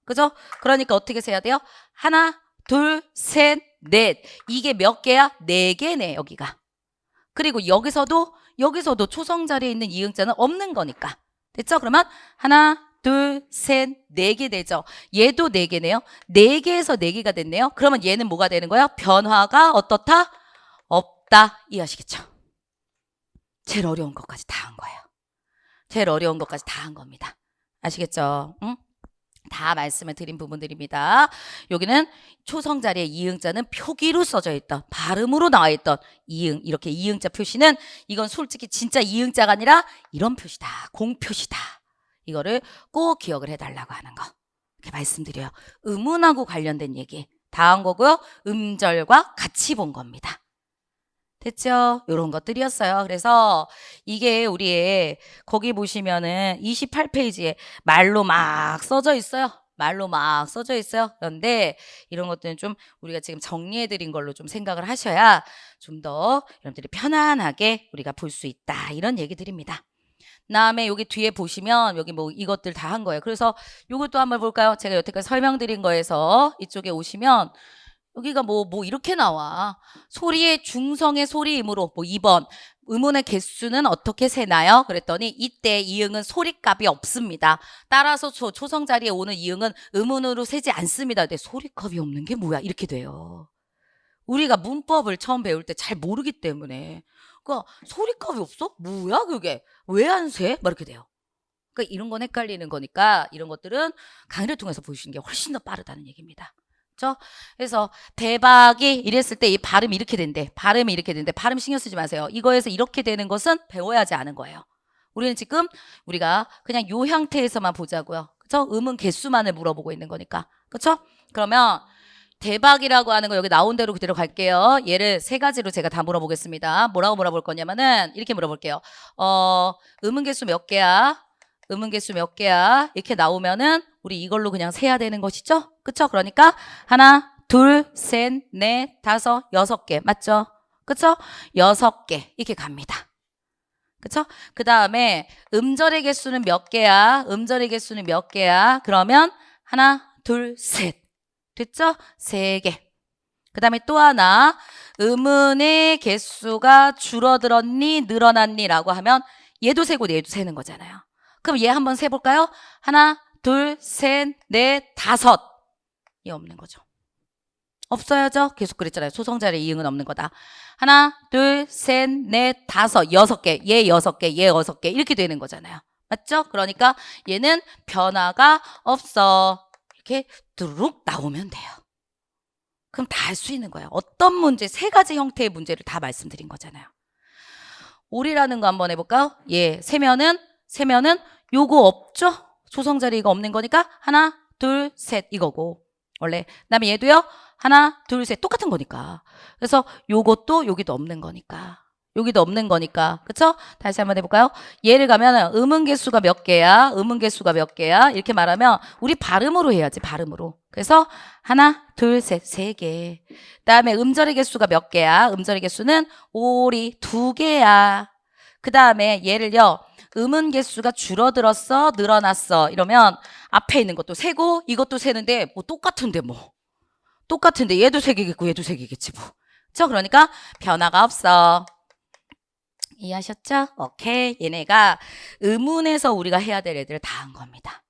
그죠? 그러니까 어떻게 세야 돼요? 하나, 둘, 셋, 넷. 이게 몇 개야? 네 개네 여기가. 그리고 여기서도 초성자리에 있는 이응자는 없는 거니까. 됐죠? 그러면 하나, 둘, 셋, 네 개 되죠. 얘도 네 개네요. 네 개에서 네 개가 됐네요. 그러면 얘는 뭐가 되는 거야? 변화가 어떻다? 없다. 이해하시겠죠? 제일 어려운 것까지 다 한 거예요. 제일 어려운 것까지 다 한 겁니다. 아시겠죠? 응? 다 말씀을 드린 부분들입니다. 여기는 초성자리의 이응자는 표기로 써져 있던 발음으로 나와 있던 이응 이렇게 이응자 표시는 이건 솔직히 진짜 이응자가 아니라 이런 표시다. 공표시다. 이거를 꼭 기억을 해달라고 하는 거 이렇게 말씀드려요. 음운하고 관련된 얘기 다 한 거고요. 음절과 같이 본 겁니다. 됐죠? 이런 것들이었어요. 그래서 이게 우리의 거기 보시면은 28페이지에 말로 막 써져 있어요. 말로 막 써져 있어요. 그런데 이런 것들은 좀 우리가 지금 정리해드린 걸로 좀 생각을 하셔야 좀 더 여러분들이 편안하게 우리가 볼 수 있다. 이런 얘기들입니다. 그다음에 여기 뒤에 보시면 여기 뭐 이것들 다 한 거예요. 그래서 이것도 한번 볼까요? 제가 여태까지 설명드린 거에서 이쪽에 오시면 여기가 뭐 이렇게 나와. 소리의 중성의 소리이므로 2번 음운의 개수는 어떻게 세나요? 그랬더니 이때 이응은 소리값이 없습니다. 따라서 초성 자리에 오는 이응은 음운으로 세지 않습니다. 근데 소리값이 없는 게 뭐야? 이렇게 돼요. 우리가 문법을 처음 배울 때 잘 모르기 때문에 그러니까 소리값이 없어? 뭐야 그게? 왜 안 세? 막 이렇게 돼요. 그러니까 이런 건 헷갈리는 거니까 이런 것들은 강의를 통해서 보시는 게 훨씬 더 빠르다는 얘기입니다. 그렇죠? 그래서 대박이 이랬을 때 이 발음이 이렇게 된대. 발음이 이렇게 된대. 발음 신경 쓰지 마세요. 이거에서 이렇게 되는 것은 배워야 하지 않은 거예요. 우리는 지금 우리가 그냥 요 형태에서만 보자고요. 그렇죠? 음은 개수만을 물어보고 있는 거니까. 그렇죠? 그러면 대박이라고 하는 거 여기 나온 대로 그대로 갈게요. 얘를 세 가지로 제가 다 물어보겠습니다. 뭐라고 물어볼 거냐면은 이렇게 물어볼게요. 음은 개수 몇 개야? 음은 개수 몇 개야? 이렇게 나오면은 우리 이걸로 그냥 세야 되는 것이죠? 그쵸? 그러니까 하나, 둘, 셋, 넷, 다섯, 6개. 맞죠? 그쵸? 6개. 이렇게 갑니다. 그쵸? 그 다음에 음절의 개수는 몇 개야? 음절의 개수는 몇 개야? 그러면 하나, 둘, 셋. 됐죠? 3개. 그 다음에 또 하나, 음운의 개수가 줄어들었니, 늘어났니? 라고 하면 얘도 세고 얘도 세는 거잖아요. 그럼 얘 한번 세볼까요? 하나, 둘, 셋, 넷, 5. 이 없는 거죠. 없어야죠? 계속 그랬잖아요. 소성자리 이응은 없는 거다. 하나, 둘, 셋, 넷, 5, 6개. 얘 6개, 얘 6개. 이렇게 되는 거잖아요. 맞죠? 그러니까 얘는 변화가 없어. 이렇게 뚜루룩 나오면 돼요. 그럼 다 할 수 있는 거예요. 어떤 문제, 3가지 형태의 문제를 다 말씀드린 거잖아요. 올이라는 거 한번 해볼까요? 예, 세면은 요거 없죠? 조성자리 이거 없는 거니까 하나, 둘, 셋 이거고 원래. 그다음에 얘도요. 하나, 둘, 셋 똑같은 거니까. 그래서 요것도 여기도 없는 거니까. 여기도 없는 거니까. 그쵸? 다시 한번 해볼까요? 얘를 가면 음은 개수가 몇 개야? 음은 개수가 몇 개야? 이렇게 말하면 우리 발음으로 해야지. 발음으로. 그래서 하나, 둘, 셋, 3개. 그다음에 음절의 개수가 몇 개야? 음절의 개수는 오리 2개야. 그다음에 얘를요. 음은 개수가 줄어들었어? 늘어났어? 이러면 앞에 있는 것도 세고 이것도 세는데 뭐 똑같은데 뭐. 똑같은데 얘도 3개겠고 얘도 3개겠지 뭐. 그쵸? 그러니까 변화가 없어. 이해하셨죠? 오케이. 얘네가 음운에서 우리가 해야 될 애들을 다 한 겁니다.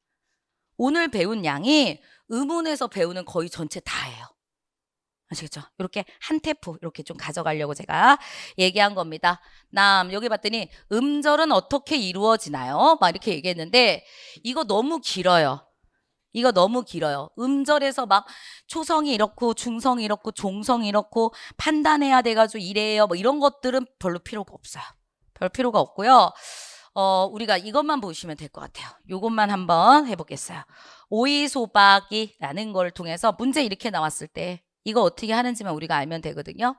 오늘 배운 양이 음운에서 배우는 거의 전체 다예요. 아시겠죠? 이렇게 한 테프 이렇게 좀 가져가려고 제가 얘기한 겁니다. 여기 봤더니 음절은 어떻게 이루어지나요? 막 이렇게 얘기했는데 이거 너무 길어요. 이거 너무 길어요. 음절에서 막 초성이 이렇고 중성이 이렇고 종성이 이렇고 판단해야 돼가지고 이래요. 뭐 이런 것들은 별로 필요가 없어요. 별 필요가 없고요. 우리가 이것만 보시면 될 것 같아요. 이것만 한번 해보겠어요. 오이소박이라는 걸 통해서 문제 이렇게 나왔을 때 이거 어떻게 하는지만 우리가 알면 되거든요.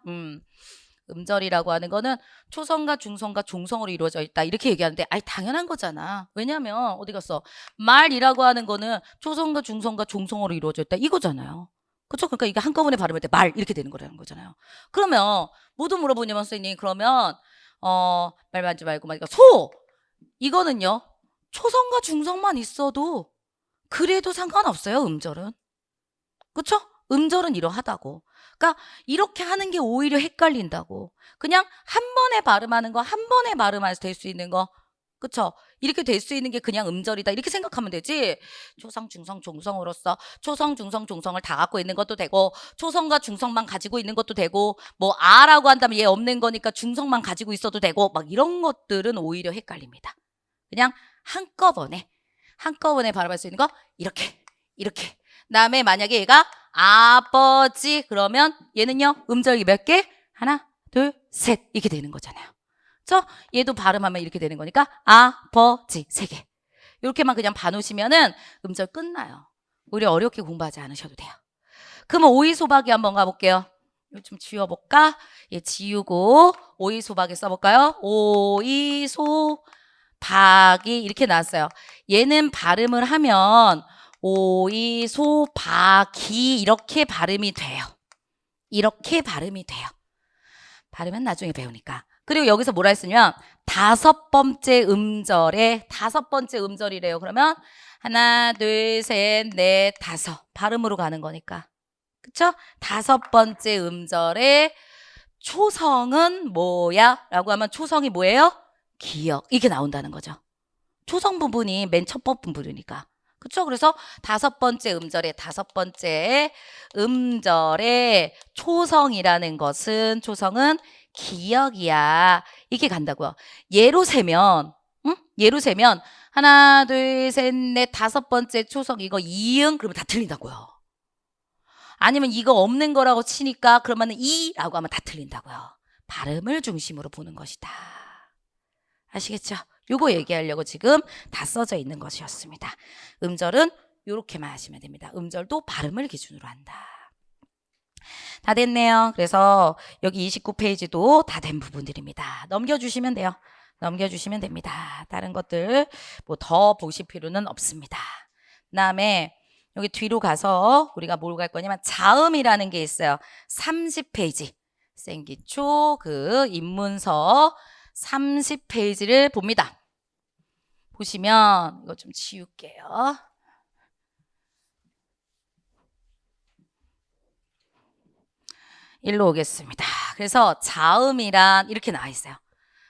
음절이라고 하는 거는 초성과 중성과 종성으로 이루어져 있다. 이렇게 얘기하는데 아니 당연한 거잖아. 왜냐면 어디 갔어? 말이라고 하는 거는 초성과 중성과 종성으로 이루어져 있다. 이거잖아요. 그렇죠? 그러니까 이게 한꺼번에 발음할 때 말 이렇게 되는 거라는 거잖아요. 그러면 모두 물어보냐면 선생님 그러면 말 많지 말고 말니까 소! 이거는요. 초성과 중성만 있어도 그래도 상관없어요. 음절은. 그렇죠? 음절은 이러하다고. 그러니까 이렇게 하는 게 오히려 헷갈린다고. 그냥 한 번에 발음하는 거, 한 번에 발음할 될 수 있는 거. 그쵸? 이렇게 될 수 있는 게 그냥 음절이다. 이렇게 생각하면 되지. 초성, 중성, 종성으로서 초성, 중성, 종성을 다 갖고 있는 것도 되고 초성과 중성만 가지고 있는 것도 되고 뭐 아라고 한다면 얘 없는 거니까 중성만 가지고 있어도 되고 막 이런 것들은 오히려 헷갈립니다. 그냥 한꺼번에 발음할 수 있는 거 이렇게 그다음에 만약에 얘가 아버지 그러면 얘는요 음절이 몇 개? 하나, 둘, 셋 이렇게 되는 거잖아요. 그렇죠? 얘도 발음하면 이렇게 되는 거니까 아버지 3개. 이렇게만 그냥 봐놓으시면은 음절 끝나요. 오히려 어렵게 공부하지 않으셔도 돼요. 그러면 오이소박이 한번 가볼게요. 이거 좀 지워볼까? 예, 지우고 오이소박이 써볼까요? 오이소박이 이렇게 나왔어요. 얘는 발음을 하면 오이소박이 이렇게 발음이 돼요. 이렇게 발음이 돼요. 발음은 나중에 배우니까. 그리고 여기서 뭐라 했으면 5번째 음절이래요. 그러면 하나, 둘, 셋, 넷, 5 발음으로 가는 거니까. 그쵸? 5번째 음절의 초성은 뭐야? 라고 하면 초성이 뭐예요? 기역. 이게 나온다는 거죠. 초성 부분이 맨 첫 부분이니까. 그쵸? 그래서 다섯 번째 음절의 초성이라는 것은, 초성은 기역이야. 이렇게 간다고요. 예로 세면, 응? 예로 세면, 하나, 둘, 셋, 넷, 다섯 번째 초성, 이거 이응, 그러면 다 틀린다고요. 아니면 이거 없는 거라고 치니까, 그러면 이라고 하면 다 틀린다고요. 발음을 중심으로 보는 것이다. 아시겠죠? 요거 얘기하려고 지금 다 써져 있는 것이었습니다. 음절은 요렇게만 하시면 됩니다. 음절도 발음을 기준으로 한다. 다 됐네요. 그래서 여기 29페이지도 다 된 부분들입니다. 넘겨주시면 돼요. 넘겨주시면 됩니다. 다른 것들 뭐 더 보실 필요는 없습니다. 그 다음에 여기 뒤로 가서 우리가 뭘 갈 거냐면 자음이라는 게 있어요. 30페이지. 생기초 그 입문서 30페이지를 봅니다. 보시면 이거 좀 지울게요. 일로 오겠습니다. 그래서 자음이란 이렇게 나와 있어요.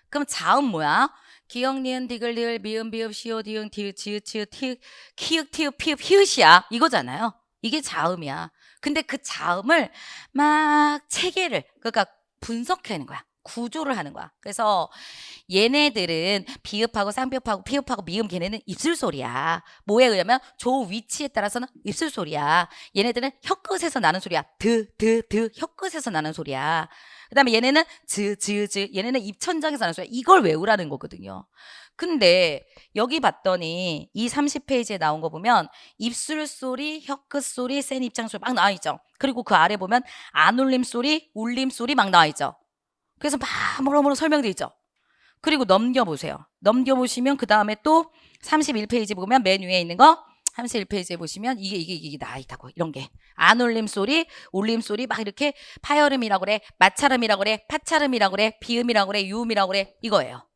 그럼 자음 뭐야? 기역, 니은, 디귿, 리을, 미음, 비읍, 시옷, 이응, 디귿, 지읒, 치읓, 티읕, 키읔, 티읕, 피읕, 히읗이야. 이거잖아요. 이게 자음이야. 근데 그 자음을 막 체계를, 그러니까 분석하는 거야. 구조를 하는 거야. 그래서 얘네들은 비읍하고 쌍비읍하고 피읍하고 미음, 걔네는 입술 소리야. 뭐에 의하면 조 위치에 따라서는 입술 소리야. 얘네들은 혀끝에서 나는 소리야. 혀끝에서 나는 소리야. 그 다음에 얘네는 얘네는 입천장에서 나는 소리야. 이걸 외우라는 거거든요. 근데 여기 봤더니 이 30페이지에 나온 거 보면 입술 소리, 혀끝 소리, 센 입장 소리 막 나와 있죠. 그리고 그 아래 보면 안 울림 소리, 울림 소리 막 나와 있죠. 그래서 막 뭐로 설명돼 있죠. 그리고 넘겨보세요. 넘겨보시면 그 다음에 또 31페이지 보면 맨 위에 있는 거 31페이지에 보시면 이게 나와 있다고. 이런 게 안 울림 소리, 울림 소리 막 이렇게 파열음이라고 그래, 마찰음이라고 그래, 파찰음이라고 그래, 비음이라고 그래, 유음이라고 그래, 이거예요.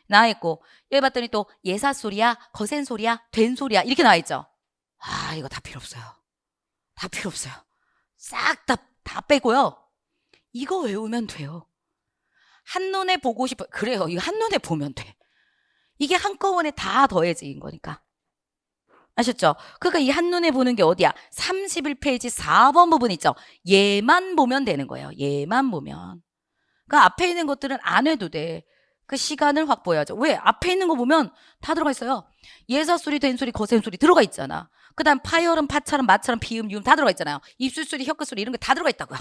나와 있고 여기 봤더니 또 예사 소리야, 거센 소리야, 된 소리야 이렇게 나와 있죠. 아, 이거 다 필요 없어요. 다 필요 없어요. 싹 다 빼고요. 이거 외우면 돼요. 한눈에 보고 싶어. 그래요. 이거 한눈에 보면 돼. 이게 한꺼번에 다 더해진 거니까. 아셨죠? 그러니까 이 한눈에 보는 게 어디야? 31페이지 4번 부분 있죠? 얘만 보면 되는 거예요. 얘만 보면. 그러니까 앞에 있는 것들은 안 해도 돼. 그 시간을 확보해야죠. 왜? 앞에 있는 거 보면 다 들어가 있어요. 예사소리, 된소리, 거센소리 들어가 있잖아. 그 다음 파열음, 파찰음, 마찰음, 비음, 유음 다 들어가 있잖아요. 입술소리, 혀끝소리 이런 게 다 들어가 있다고요.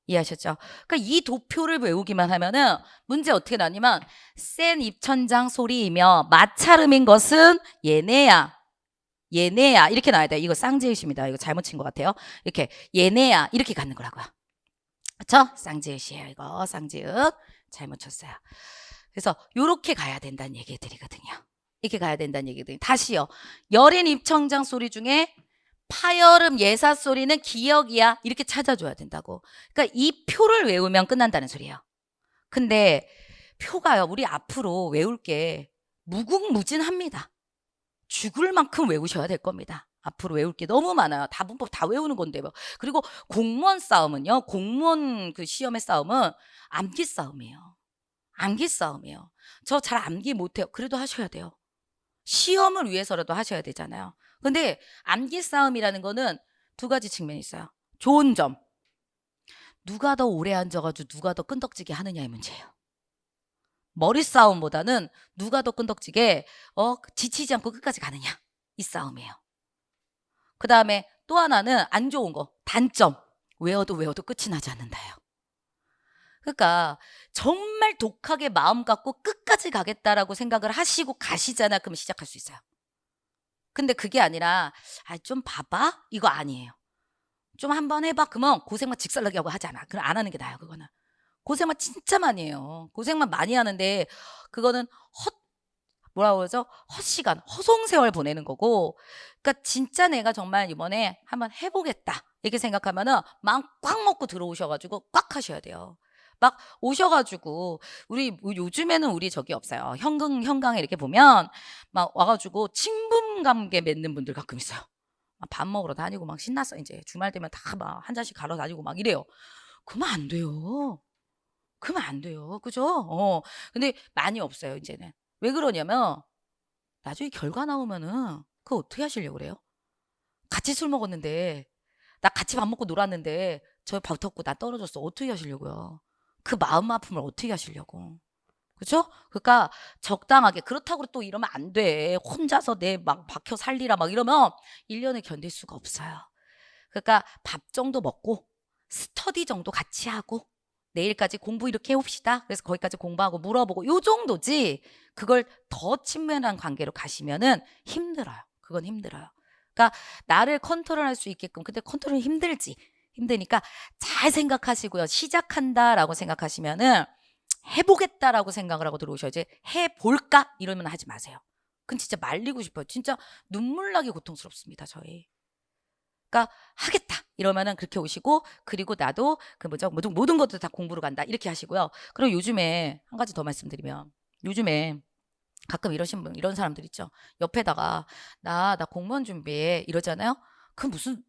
이해하셨죠? 그러니까 이 도표를 외우기만 하면은 문제 어떻게 나냐면 센 입천장 소리이며 마찰음인 것은 얘네야. 얘네야. 이렇게 나와야 돼요. 이거 쌍지읒입니다. 이거 잘못 친 것 같아요. 이렇게 얘네야. 이렇게 갖는 거라고요. 그쵸? 쌍지읒이에요. 이거 쌍지읒. 잘못 쳤어요. 그래서 요렇게 가야 된다는 얘기들이거든요. 이렇게 가야 된다는 얘기거든요. 다시요. 여린 입천장 소리 중에 파열음 예사 소리는 기역이야. 이렇게 찾아줘야 된다고. 그러니까 이 표를 외우면 끝난다는 소리예요. 근데 표가요. 우리 앞으로 외울 게 무궁무진합니다. 죽을 만큼 외우셔야 될 겁니다. 앞으로 외울 게 너무 많아요. 다 문법 다 외우는 건데 뭐. 그리고 공무원 싸움은요. 공무원 그 시험의 싸움은 암기 싸움이에요. 암기 싸움이에요. 저 잘 암기 못해요. 그래도 하셔야 돼요. 시험을 위해서라도 하셔야 되잖아요. 근데 암기 싸움이라는 거는 두 가지 측면이 있어요. 좋은 점. 누가 더 오래 앉아가지고 누가 더 끈덕지게 하느냐의 문제예요. 머리 싸움보다는 누가 더 끈덕지게 지치지 않고 끝까지 가느냐. 이 싸움이에요. 그 다음에 또 하나는 안 좋은 거. 단점. 외워도 끝이 나지 않는다요. 그러니까 정말 독하게 마음 갖고 끝까지 가겠다라고 생각을 하시고 가시잖아. 그럼 시작할 수 있어요. 근데 그게 아니라 좀 봐봐? 이거 아니에요. 좀 한번 해봐. 그러면 고생만 직살나게 하고 하지 않아. 그럼 안 하는 게 나아요. 그거는. 고생만 진짜 많이 해요. 고생만 많이 하는데 그거는 뭐라고 그러죠? 헛시간, 허송세월 보내는 거고. 그러니까 진짜 내가 정말 이번에 한번 해보겠다. 이렇게 생각하면은 마음 꽉 먹고 들어오셔가지고 꽉 하셔야 돼요. 막 오셔가지고 우리 요즘에는 우리 저기 없어요. 현강에 이렇게 보면 막 와가지고 친분관계 맺는 분들 가끔 있어요. 밥 먹으러 다니고 막 신났어. 이제 주말 되면 다 막 한 잔씩 가러 다니고 막 이래요. 그러면 안 돼요. 그러면 안 돼요. 그죠? 근데 많이 없어요, 이제는. 왜 그러냐면 나중에 결과 나오면은 그거 어떻게 하시려고 그래요? 같이 술 먹었는데, 나 같이 밥 먹고 놀았는데 저 붙었고 나 떨어졌어. 어떻게 하시려고요? 그 마음 아픔을 어떻게 하시려고? 그죠? 그러니까 적당하게. 그렇다고 또 이러면 안 돼. 혼자서 내 막 박혀 살리라 막 이러면 1년을 견딜 수가 없어요. 그러니까 밥 정도 먹고 스터디 정도 같이 하고 내일까지 공부 이렇게 해봅시다. 그래서 거기까지 공부하고 물어보고 요 정도지. 그걸 더 친밀한 관계로 가시면은 힘들어요. 그건 힘들어요. 그러니까 나를 컨트롤할 수 있게끔. 근데 컨트롤이 힘들지. 힘드니까 잘 생각하시고요. 시작한다라고 생각하시면은 해보겠다라고 생각을 하고 들어오셔야지. 해볼까? 이러면 하지 마세요. 그건 진짜 말리고 싶어요. 진짜 눈물 나게 고통스럽습니다. 저희. 그러니까 하겠다 이러면은 그렇게 오시고, 그리고 나도 그 뭐죠, 모든 것들 다 공부로 간다 이렇게 하시고요. 그리고 요즘에 한 가지 더 말씀드리면, 요즘에 가끔 이런 사람들 있죠. 옆에다가 나 공무원 준비해 이러잖아요. 그 무슨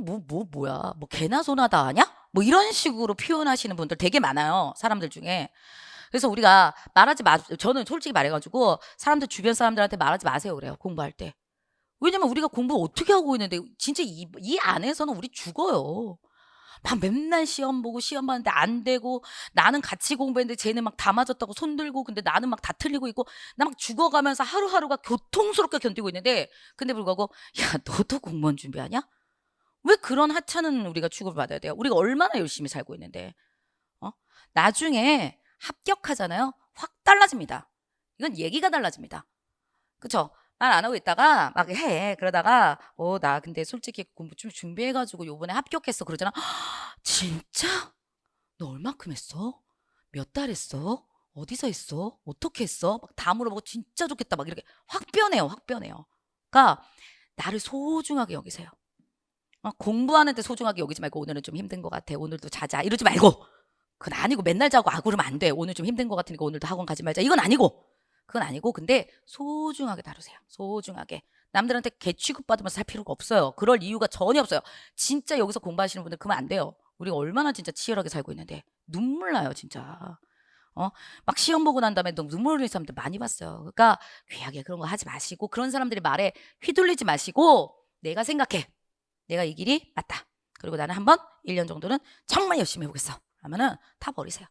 뭐야 뭐 개나 소나다 아냐? 뭐 이런 식으로 표현하시는 분들 되게 많아요. 사람들 중에. 그래서 우리가 말하지 마. 저는 솔직히 말해가지고 사람들, 주변 사람들한테 말하지 마세요 그래요. 공부할 때. 왜냐면 우리가 공부 어떻게 하고 있는데 진짜 이 안에서는 우리 죽어요. 막 맨날 시험 보고 시험 봤는데 안 되고, 나는 같이 공부했는데 쟤는 막 다 맞았다고 손 들고, 근데 나는 막 다 틀리고 있고, 나 막 죽어가면서 하루하루가 고통스럽게 견디고 있는데, 근데 불구하고 야 너도 공무원 준비하냐? 왜 그런 하찮은 우리가 취급을 받아야 돼요? 우리가 얼마나 열심히 살고 있는데. 어? 나중에 합격하잖아요. 확 달라집니다. 이건 얘기가 달라집니다. 그쵸? 말 안 하고 있다가 막 해. 그러다가 나 근데 솔직히 공부 좀 준비해가지고 요번에 합격했어. 그러잖아. 진짜? 너 얼마큼 했어? 몇 달 했어? 어디서 했어? 어떻게 했어? 막 다 물어보고 진짜 좋겠다. 막 이렇게 확 변해요. 확 변해요. 그러니까 나를 소중하게 여기세요. 공부하는데 소중하게 여기지 말고 오늘은 좀 힘든 것 같아. 오늘도 자자. 이러지 말고. 그건 아니고 맨날 자고 그러면 안 돼. 오늘 좀 힘든 것 같으니까 오늘도 학원 가지 말자. 이건 아니고. 그건 아니고, 근데 소중하게 다루세요. 소중하게. 남들한테 개 취급받으면서 살 필요가 없어요. 그럴 이유가 전혀 없어요. 진짜 여기서 공부하시는 분들 그러면 안 돼요. 우리가 얼마나 진짜 치열하게 살고 있는데. 눈물 나요 진짜. 막 시험 보고 난 다음에 너무 눈물 흘리는 사람들 많이 봤어요. 그러니까 귀하게 그런 거 하지 마시고, 그런 사람들이 말에 휘둘리지 마시고, 내가 생각해. 내가 이 길이 맞다. 그리고 나는 한번 1년 정도는 정말 열심히 해보겠어. 하면은 다 버리세요.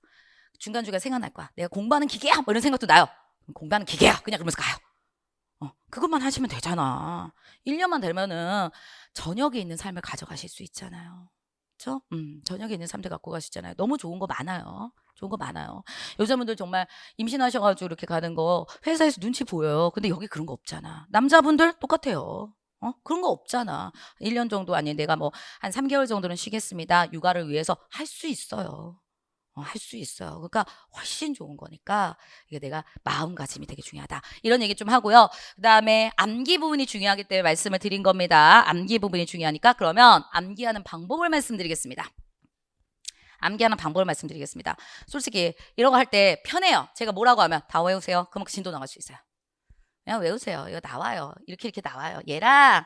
중간중간 생각날 거야. 내가 공부하는 기계야! 뭐 이런 생각도 나요. 공부하는 기계야! 그냥 그러면서 가요. 그것만 하시면 되잖아. 1년만 되면은 저녁에 있는 삶을 가져가실 수 있잖아요. 그쵸? 저녁에 있는 삶들 갖고 가시잖아요. 너무 좋은 거 많아요. 좋은 거 많아요. 여자분들 정말 임신하셔가지고 이렇게 가는 거 회사에서 눈치 보여요. 근데 여기 그런 거 없잖아. 남자분들 똑같아요. 그런 거 없잖아. 1년 정도, 아니 내가 뭐 한 3개월 정도는 쉬겠습니다. 육아를 위해서 할 수 있어요. 할 수 있어요. 그러니까 훨씬 좋은 거니까 이게 내가 마음가짐이 되게 중요하다. 이런 얘기 좀 하고요. 그다음에 암기 부분이 중요하기 때문에 말씀을 드린 겁니다. 암기 부분이 중요하니까 그러면 암기하는 방법을 말씀드리겠습니다. 암기하는 방법을 말씀드리겠습니다. 솔직히 이런 거 할 때 편해요. 제가 뭐라고 하면 다 외우세요. 그러면 진도 나갈 수 있어요. 그냥 외우세요. 이거 나와요. 이렇게 나와요. 얘랑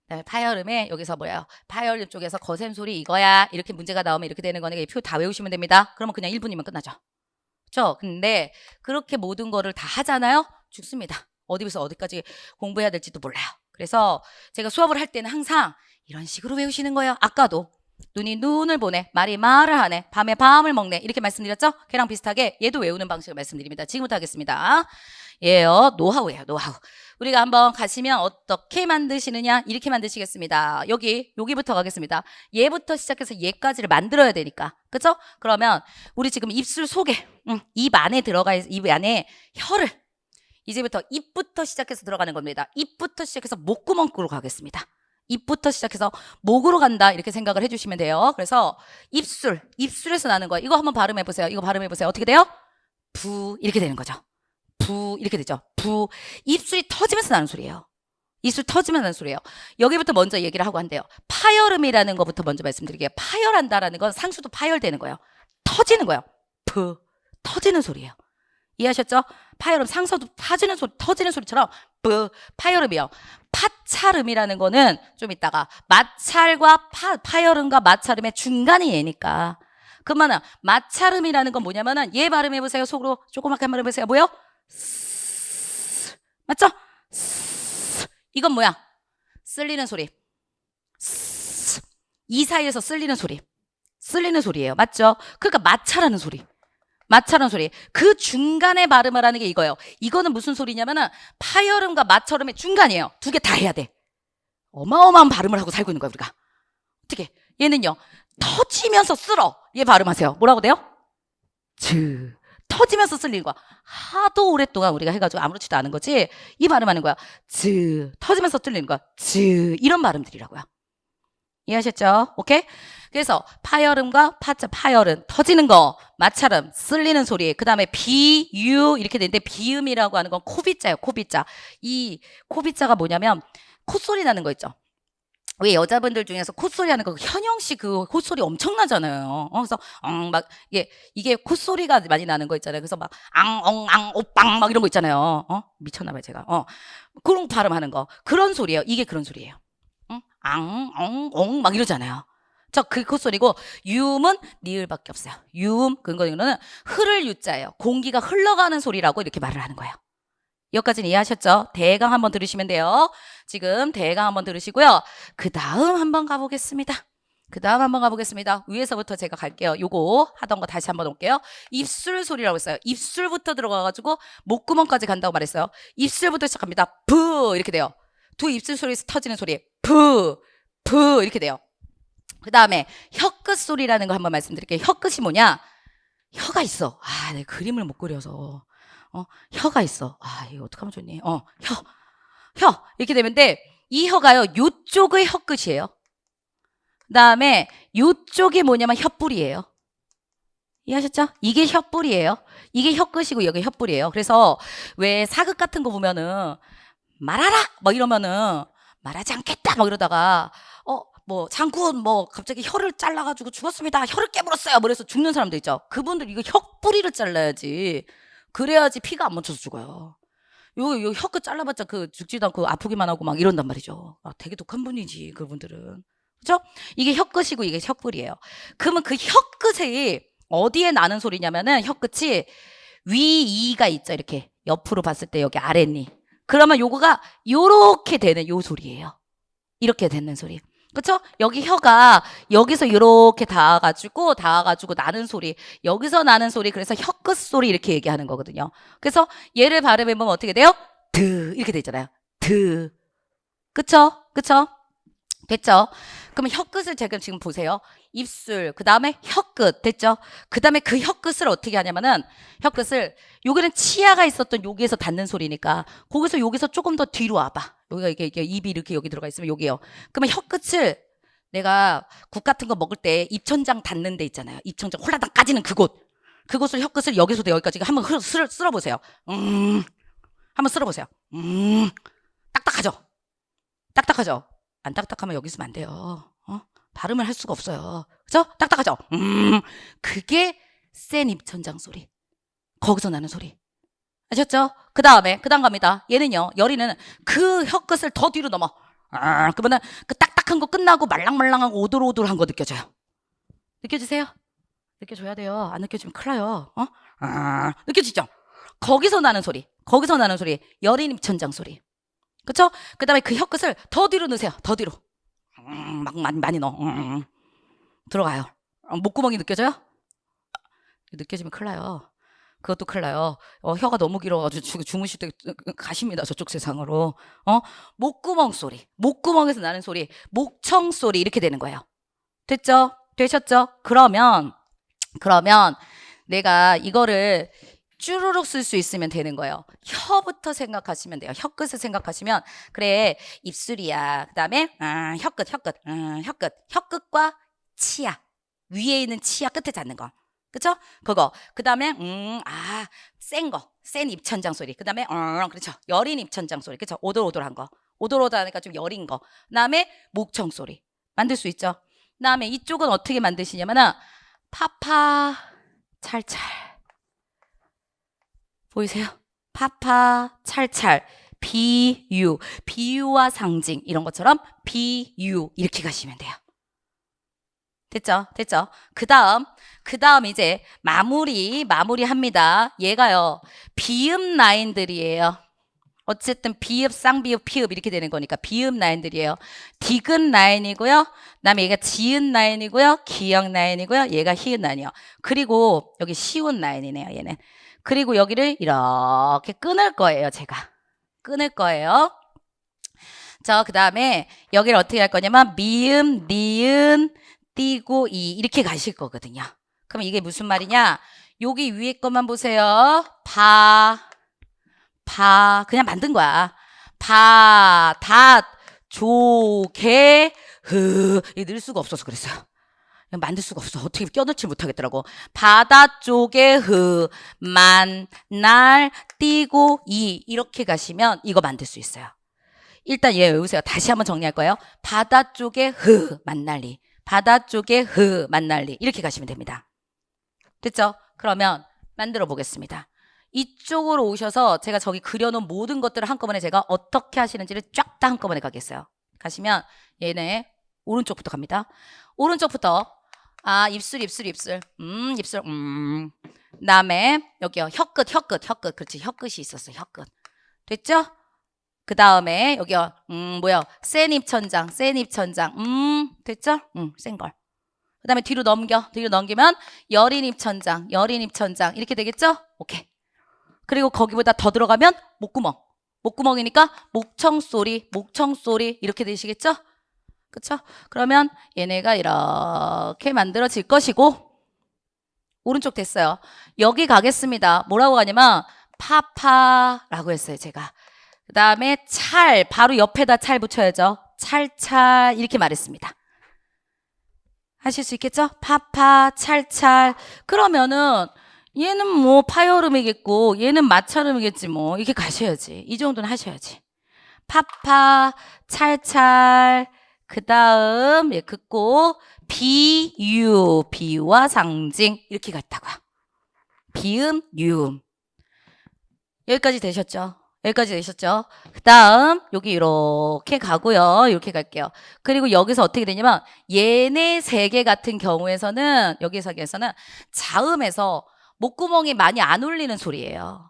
그다음에 파열음에 여기서 뭐예요? 파열음 쪽에서 거셈 소리 이거야. 이렇게 문제가 나오면 이렇게 되는 거니까 이 표 다 외우시면 됩니다. 그러면 그냥 1분이면 끝나죠. 그렇죠? 근데 그렇게 모든 거를 다 하잖아요. 죽습니다. 어디부터 어디까지 공부해야 될지도 몰라요. 그래서 제가 수업을 할 때는 항상 이런 식으로 외우시는 거예요. 아까도 눈이 눈을 보네, 말이 말을 하네, 밤에 밤을 먹네, 이렇게 말씀드렸죠? 걔랑 비슷하게 얘도 외우는 방식을 말씀드립니다. 지금부터 하겠습니다. 얘요, 노하우예요. 노하우. 우리가 한번 가시면 어떻게 만드시느냐, 이렇게 만드시겠습니다. 여기부터 가겠습니다. 얘부터 시작해서 얘까지를 만들어야 되니까, 그쵸? 그러면 우리 지금 입술 속에, 입 안에 입 안에 혀를, 이제부터 입부터 시작해서 들어가는 겁니다. 입부터 시작해서 목구멍으로 가겠습니다. 입부터 시작해서 목으로 간다, 이렇게 생각을 해주시면 돼요. 그래서 입술에서 나는 거예요. 이거 한번 발음해보세요. 이거 발음해보세요. 어떻게 돼요? 부, 이렇게 되는 거죠. 부, 이렇게 되죠. 부. 입술이 터지면서 나는 소리예요. 입술 터지면서 나는 소리예요. 여기부터 먼저 얘기를 하고 한대요. 파열음이라는 것부터 먼저 말씀드릴게요. 파열한다라는 건 상수도 파열되는 거예요. 터지는 거예요. 부, 터지는 소리예요. 이해하셨죠? 파열음, 상서도 터지는 소리처럼 부, 파열음이요. 파찰음이라는 거는 좀 이따가 마찰과 파열음과 마찰음의 중간이 얘니까. 그러면 마찰음이라는 건 뭐냐면은 얘 발음해보세요. 속으로 조그맣게 한번 해보세요. 뭐요? 맞죠? 이건 뭐야? 쓸리는 소리. 쓰. 이 사이에서 쓸리는 소리. 쓸리는 소리예요. 맞죠? 그러니까 마차라는 소리. 마차라는 소리. 그 중간에 발음을 하는 게 이거예요. 이거는 무슨 소리냐면은 파열음과 마철음의 중간이에요. 두 개 다 해야 돼. 어마어마한 발음을 하고 살고 있는 거야, 우리가. 어떻게? 얘는요. 터지면서 쓸어. 얘 발음하세요. 뭐라고 돼요? 즈. 터지면서 쓸리는 거야. 하도 오랫동안 우리가 해가지고 아무렇지도 않은 거지. 이 발음하는 거야. 즈. 터지면서 쓸리는 거야. 즈. 이런 발음들이라고요. 이해하셨죠? 오케이? 그래서 파열음과 파자, 파열음, 터지는 거, 마찰음, 쓸리는 소리, 그 다음에 비, 유 이렇게 되는데 비음이라고 하는 건 코비자예요. 코비자. 이 코비자가 뭐냐면 콧소리 나는 거 있죠? 왜 여자분들 중에서 콧소리 하는 거 현영 씨 그 콧소리 엄청나잖아요. 그래서 막 이게 콧소리가 많이 나는 거 있잖아요. 그래서 막 앙 오빵 막 이런 거 있잖아요. 미쳤나 봐요, 제가. 그런 발음하는 거. 그런 소리예요. 이게 그런 소리예요. 막 이러잖아요. 저 그 콧소리고 유음은 니을밖에 없어요. 유음 그거는 흐를 유자예요. 공기가 흘러가는 소리라고 이렇게 말을 하는 거예요. 여기까지는 이해하셨죠? 대강 한번 들으시면 돼요. 지금 대강 한번 들으시고요. 그 다음 한번 가보겠습니다. 위에서부터 제가 갈게요. 요거 하던 거 다시 한번 올게요. 입술 소리라고 했어요. 입술부터 들어가가지고 목구멍까지 간다고 말했어요. 입술부터 시작합니다. 부 이렇게 돼요. 두 입술 소리에서 터지는 소리. 부 이렇게 돼요. 그 다음에 혀끝 소리라는 거 한번 말씀드릴게요. 혀끝이 뭐냐? 혀가 있어. 내 그림을 못 그려서. 혀가 있어. 이거 어떡하면 좋니? 혀. 이렇게 되는데, 이 혀가요, 요쪽의 혀끝이에요. 그 다음에, 요쪽이 뭐냐면 혀뿌리예요. 이해하셨죠? 이게 혀뿌리예요. 이게 혀끝이고, 여기 혀뿌리예요. 그래서, 왜 사극 같은 거 보면은, 말하라! 막 이러면은, 말하지 않겠다! 막 이러다가, 장군, 갑자기 혀를 잘라가지고 죽었습니다. 혀를 깨물었어요. 그래서 죽는 사람도 있죠. 그분들 이거 혀뿌리를 잘라야지. 그래야지 피가 안 멈춰서 죽어요. 요 혀끝 잘라봤자 죽지도 않고 아프기만 하고 막 이런단 말이죠. 되게 독한 분이지, 그분들은. 그죠? 이게 혀끝이고 이게 혀뿌리예요. 그러면 그 혀끝이 어디에 나는 소리냐면은 혀끝이 위이가 있죠. 이렇게 옆으로 봤을 때 여기 아랫니. 그러면 요거가 요렇게 되는 요 소리예요. 이렇게 되는 소리. 그쵸? 여기 혀가 여기서 이렇게 닿아가지고 나는 소리. 여기서 나는 소리. 그래서 혀끝 소리 이렇게 얘기하는 거거든요. 그래서 얘를 발음해보면 어떻게 돼요? 드 이렇게 돼 있잖아요. 드. 그쵸? 됐죠? 그러면 혀끝을 지금 보세요. 입술, 그 다음에 혀끝. 됐죠? 그 다음에 그 혀끝을 어떻게 하냐면은 혀끝을 여기는 치아가 있었던 여기에서 닿는 소리니까 여기서 조금 더 뒤로 와봐. 여기가 이게 입이 이렇게 여기 들어가 있으면 여기요. 그러면 혀끝을 내가 국 같은 거 먹을 때 입천장 닿는 데 있잖아요. 입천장 홀라당 까지는 그곳을 혀끝을 여기서부터 여기까지 한번 쓸어보세요. 한번 쓸어보세요. 딱딱하죠? 안 딱딱하면 여기 있으면 안 돼요. 발음을 할 수가 없어요. 그죠? 딱딱하죠? 그게 센 입천장 소리. 거기서 나는 소리. 아셨죠? 그 다음 갑니다. 얘는요, 열이는 그 혀끝을 더 뒤로 넘어. 그러면은 그 딱딱한 거 끝나고 말랑말랑하고 오돌오돌한 거 느껴져요. 느껴지세요? 느껴줘야 돼요. 안 느껴지면 큰일 나요. 느껴지죠? 거기서 나는 소리. 여린 입천장 소리. 그쵸? 그 다음에 그 혀끝을 더 뒤로 넣으세요. 더 뒤로. 막 많이 넣어. 들어가요. 목구멍이 느껴져요? 느껴지면 큰일 나요. 그것도 큰일 나요. 혀가 너무 길어가지고 주무실 때 가십니다. 저쪽 세상으로. 목구멍 소리. 목구멍에서 나는 소리. 목청 소리. 이렇게 되는 거예요. 됐죠? 되셨죠? 그러면 내가 이거를 쭈루룩 쓸 수 있으면 되는 거예요. 혀부터 생각하시면 돼요. 혀끝을 생각하시면 그래 입술이야. 그 다음에 혀끝과 치아 위에 있는 치아 끝에 닿는 거. 그쵸? 그거. 그 다음에 센 입천장 소리. 그 다음에 그렇죠. 여린 입천장 소리. 그쵸? 오돌오돌한 거. 오돌오돌하니까 좀 여린 거. 그 다음에 목청 소리. 만들 수 있죠? 그 다음에 이쪽은 어떻게 만드시냐면은 파파 찰찰. 보이세요? 파파, 찰찰, 비유, 비유와 상징 이런 것처럼 비유 이렇게 가시면 돼요. 됐죠? 그 다음 이제 마무리합니다. 얘가요 비음 라인들이에요. 어쨌든 비읍, 쌍비읍, 피읍 이렇게 되는 거니까 비읍 라인들이에요. 디귿 라인이고요. 그다음에 얘가 지읒 라인이고요. 기역 라인이고요. 얘가 히읗 라인이요. 그리고 여기 시옷 라인이네요. 얘는. 그리고 여기를 이렇게 끊을 거예요. 제가. 끊을 거예요. 자, 그 다음에 여기를 어떻게 할 거냐면 미음, 니은, 띄고 이 이렇게 가실 거거든요. 그럼 이게 무슨 말이냐? 여기 위에 것만 보세요. 그냥 만든 거야. 닷, 개, 이거 넣을 수가 없어서 그랬어요. 만들 수가 없어. 어떻게 껴넣지 못하겠더라고. 바다 쪽에 날, 띄고 이렇게 가시면 이거 만들 수 있어요. 일단 얘 외우세요. 다시 한번 정리할 거예요. 바다 쪽에 만날리. 바다 쪽에 만날리. 이렇게 가시면 됩니다. 됐죠? 그러면 만들어 보겠습니다. 이쪽으로 오셔서 제가 저기 그려놓은 모든 것들을 한꺼번에 제가 어떻게 하시는지를 쫙 다 한꺼번에 가겠어요. 가시면 얘네 오른쪽부터 갑니다. 오른쪽부터 입술. 그다음에 여기요. 혀끝. 그렇지. 혀끝이 있었어. 혀끝. 됐죠? 그 다음에 여기요. 센 입천장. 됐죠? 센 걸. 그 다음에 뒤로 넘기면 여린 입천장. 이렇게 되겠죠? 오케이. 그리고 거기보다 더 들어가면 목구멍이니까 목청소리 이렇게 되시겠죠? 그쵸? 그러면 얘네가 이렇게 만들어질 것이고 오른쪽 됐어요. 여기 가겠습니다. 뭐라고 가냐면 파파라고 했어요. 제가. 그 다음에 바로 옆에다 찰 붙여야죠. 찰 이렇게 말했습니다. 하실 수 있겠죠? 파파 찰 그러면은 얘는 뭐 파여름이겠고 얘는 마찰음이겠지 뭐 이렇게 가셔야지. 이 정도는 하셔야지. 파파 찰 그 다음 긋고 비유와 상징 이렇게 갔다고요. 비음 유음 여기까지 되셨죠? 그 다음 여기 이렇게 가고요. 이렇게 갈게요. 그리고 여기서 어떻게 되냐면 얘네 세 개 같은 경우에서는 여기서는 자음에서 목구멍이 많이 안 울리는 소리예요.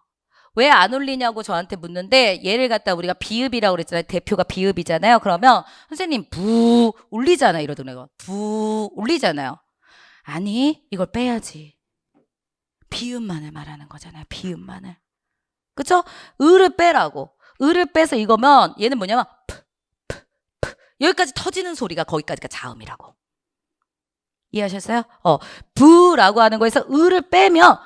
왜 안 울리냐고 저한테 묻는데 얘를 갖다 우리가 비읍이라고 그랬잖아요. 대표가 비읍이잖아요. 그러면 선생님 부 울리잖아요. 이러더라고요. 부 울리잖아요. 아니 이걸 빼야지. 비읍만을 말하는 거잖아요. 비읍만을. 그쵸? 을을 빼라고. 을을 빼서 이거면 얘는 뭐냐면 여기까지 터지는 소리가 거기까지가 자음이라고. 이해하셨어요? 부라고 하는 거에서 을을 빼면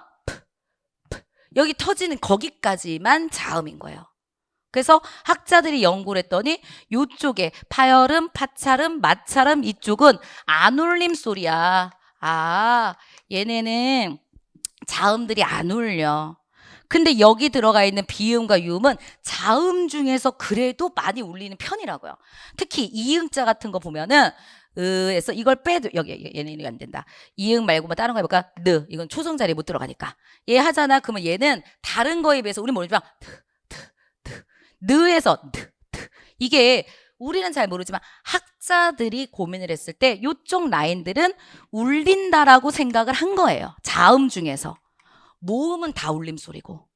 여기 터지는 거기까지만 자음인 거예요. 그래서 학자들이 연구를 했더니 이쪽에 파열음, 파찰음, 마찰음 이쪽은 안 울림 소리야. 얘네는 자음들이 안 울려. 근데 여기 들어가 있는 비음과 유음은 자음 중에서 그래도 많이 울리는 편이라고요. 특히 이응자 같은 거 보면은 에서 이걸 빼도 여기 얘는 안 된다. 이응 말고 뭐 다른 거 해볼까? 이건 초성 자리에 못 들어가니까. 얘 하잖아. 그러면 얘는 다른 거에 비해서 우리 모르지만 느에서 이게 우리는 잘 모르지만 학자들이 고민을 했을 때 이쪽 라인들은 울린다라고 생각을 한 거예요. 자음 중에서. 모음은 다 울림 소리고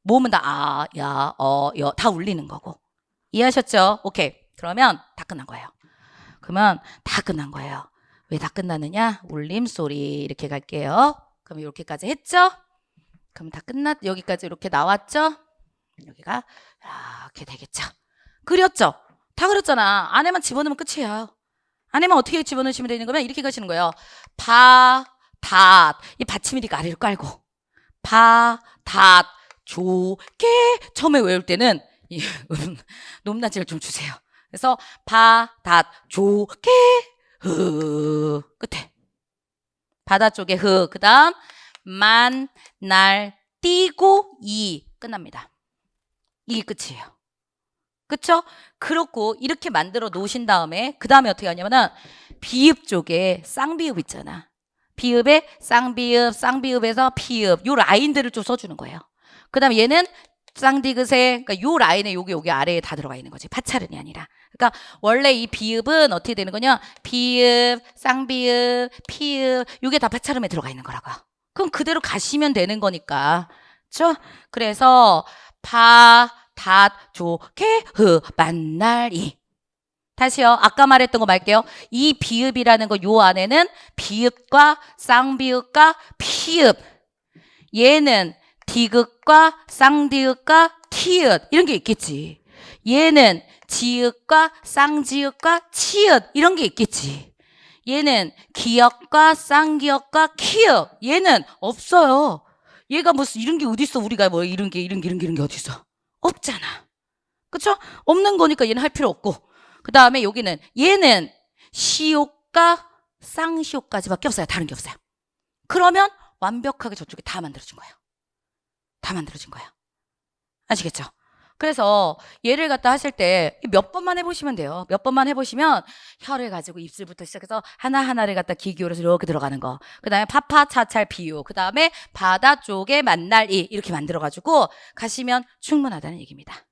모음은 다 야, 여 다 울리는 거고. 이해하셨죠? 오케이. 그러면 다 끝난 거예요. 왜 다 끝나느냐? 울림 소리 이렇게 갈게요. 그럼 이렇게까지 했죠? 그럼 다 여기까지 이렇게 나왔죠? 여기가 이렇게 되겠죠? 그렸죠? 다 그렸잖아. 안에만 집어넣으면 끝이에요. 안에만 어떻게 집어넣으시면 되는 거면 이렇게 가시는 거예요. 이 받침이니까 아래로 깔고 처음에 외울 때는 높낮이를 좀 주세요. 그래서 끝에 바다 쪽에 그 다음 날 띄고 끝납니다. 이게 끝이에요. 그쵸? 그렇고 이렇게 만들어 놓으신 다음에 그 다음에 어떻게 하냐면은 비읍 쪽에 쌍비읍 있잖아. 비읍에 쌍비읍에서 피읍 요 라인들을 좀 써주는 거예요. 그 다음에 얘는 쌍디귿에 그러니까 요 라인에 여기 아래에 다 들어가 있는 거지. 파찰은이 아니라. 그러니까 원래 이 비읍은 어떻게 되는 거냐? 비읍, 쌍비읍, 피읍 요게 다 파찰음에 들어가 있는 거라고요. 그럼 그대로 가시면 되는 거니까. 그렇죠? 그래서 닷, 조, 개, 흐, 만날이. 다시요. 아까 말했던 거 말게요. 이 비읍이라는 거 요 안에는 비읍과 쌍비읍과 피읍. 얘는 디귿과 쌍디귿과 티읕 이런 게 있겠지. 얘는 지읒과 쌍지읒과 치읒 이런 게 있겠지. 얘는 기역과 쌍기역과 키읔 얘는 없어요. 얘가 무슨 이런 게 어디 있어? 우리가 뭐 이런 게 어디 있어? 없잖아. 그쵸? 없는 거니까 얘는 할 필요 없고. 그 다음에 여기는 얘는 시옷과 쌍시옷까지밖에 없어요. 다른 게 없어요. 그러면 완벽하게 저쪽에 다 만들어진 거예요. 다 만들어진 거예요. 아시겠죠? 그래서 얘를 갖다 하실 때 몇 번만 해보시면 돼요. 몇 번만 해보시면 혀를 가지고 입술부터 시작해서 하나하나를 갖다 귀 기울여서 이렇게 들어가는 거. 그 다음에 파파, 차찰, 비유. 그 다음에 바다 쪽에 만날 이 이렇게 만들어가지고 가시면 충분하다는 얘기입니다.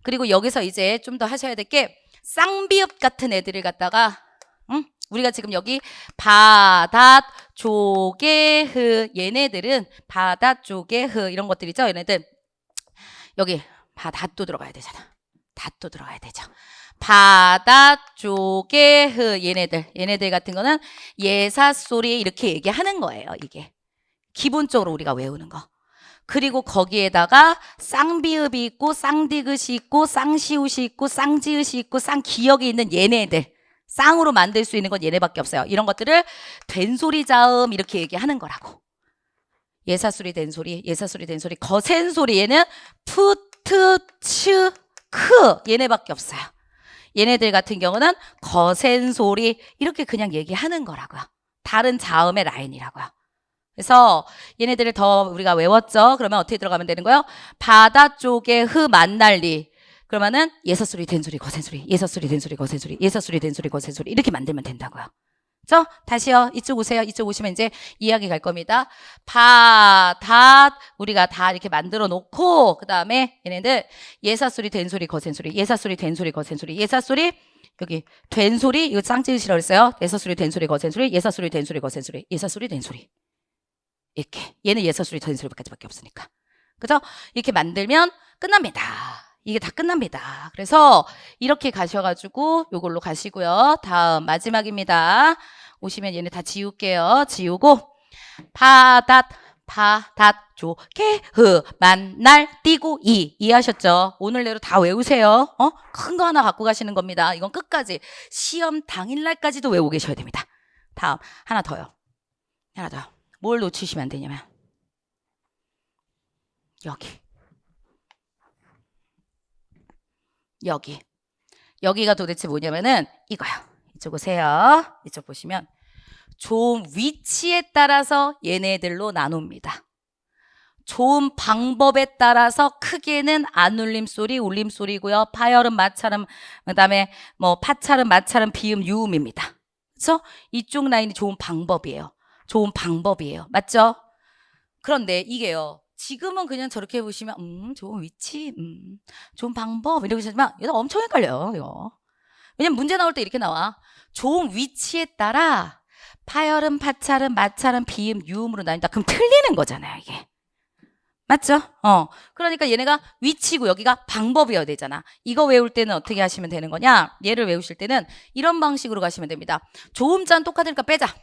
그리고 여기서 이제 좀 더 하셔야 될 게 쌍비읍 같은 애들을 갖다가 우리가 지금 여기 바다 쪽에 흐 얘네들은 바다 쪽에 흐 이런 것들이죠. 얘네들 여기 바닷도 들어가야 되잖아. 닷도 들어가야 되죠. 바다 쪽에 흐 얘네들 같은 거는 예사 소리 이렇게 얘기하는 거예요. 이게 기본적으로 우리가 외우는 거. 그리고 거기에다가 쌍비읍이 있고 쌍디귿이 있고 쌍시옷이 있고 쌍지읒이 있고 쌍기역이 있는 얘네들 쌍으로 만들 수 있는 건 얘네밖에 없어요. 이런 것들을 된소리 자음 이렇게 얘기하는 거라고. 예사소리 된소리 예사소리 된소리 거센소리 얘는 푸, 트, 츠, 크 얘네밖에 없어요. 얘네들 같은 경우는 거센소리 이렇게 그냥 얘기하는 거라고요. 다른 자음의 라인이라고요. 그래서 얘네들을 더 우리가 외웠죠. 그러면 어떻게 들어가면 되는 거예요? 바다 쪽에 흐 만날리 그러면은 예사소리 된소리 거센소리 예사소리 된소리 거센소리 예사소리 된소리 거센소리 이렇게 만들면 된다고요. 그렇죠? 다시요. 이쪽 오세요. 이쪽 오시면 이제 이야기 갈 겁니다. 바닷 우리가 다 이렇게 만들어 놓고 그 다음에 얘네들 예사소리 된소리 거센소리 예사소리 된소리 거센소리 예사소리 여기 된소리 이거 쌍지읒이라고 했어요. 예사소리 된소리 거센소리 예사소리 된소리 거센소리 예사소리 된소리 이렇게 얘는 예사소리 된소리까지밖에 없으니까 그죠? 이렇게 만들면 끝납니다. 이게 다 끝납니다. 그래서 이렇게 가셔가지고 요걸로 가시고요. 다음 마지막입니다. 오시면 얘네 다 지울게요. 지우고 바닷 조개 흐 만날 띄고 이해하셨죠? 오늘 내로 다 외우세요. 큰 거 하나 갖고 가시는 겁니다. 이건 끝까지 시험 당일날까지도 외우고 계셔야 됩니다. 다음 하나 더요. 하나 더. 뭘 놓치시면 안 되냐면 여기가 도대체 뭐냐면은 이거요. 이쪽 오세요. 이쪽 보시면 좋은 위치에 따라서 얘네들로 나눕니다. 좋은 방법에 따라서 크게는 안 울림 소리, 울림 소리고요. 파열음, 마찰음, 그다음에 뭐 파찰음, 마찰음, 비음, 유음입니다. 그렇죠? 이쪽 라인이 좋은 방법이에요. 좋은 방법이에요. 맞죠? 그런데 이게요. 지금은 그냥 저렇게 보시면 좋은 위치, 좋은 방법 이렇게 하지만 이거 엄청 헷갈려요. 이거. 왜냐면 문제 나올 때 이렇게 나와. 좋은 위치에 따라 파열음, 파찰음, 마찰음, 비음, 유음으로 나뉜다. 그럼 틀리는 거잖아요. 이게. 맞죠? 그러니까 얘네가 위치고 여기가 방법이어야 되잖아. 이거 외울 때는 어떻게 하시면 되는 거냐? 얘를 외우실 때는 이런 방식으로 가시면 됩니다. 조음자는 똑같으니까 빼자.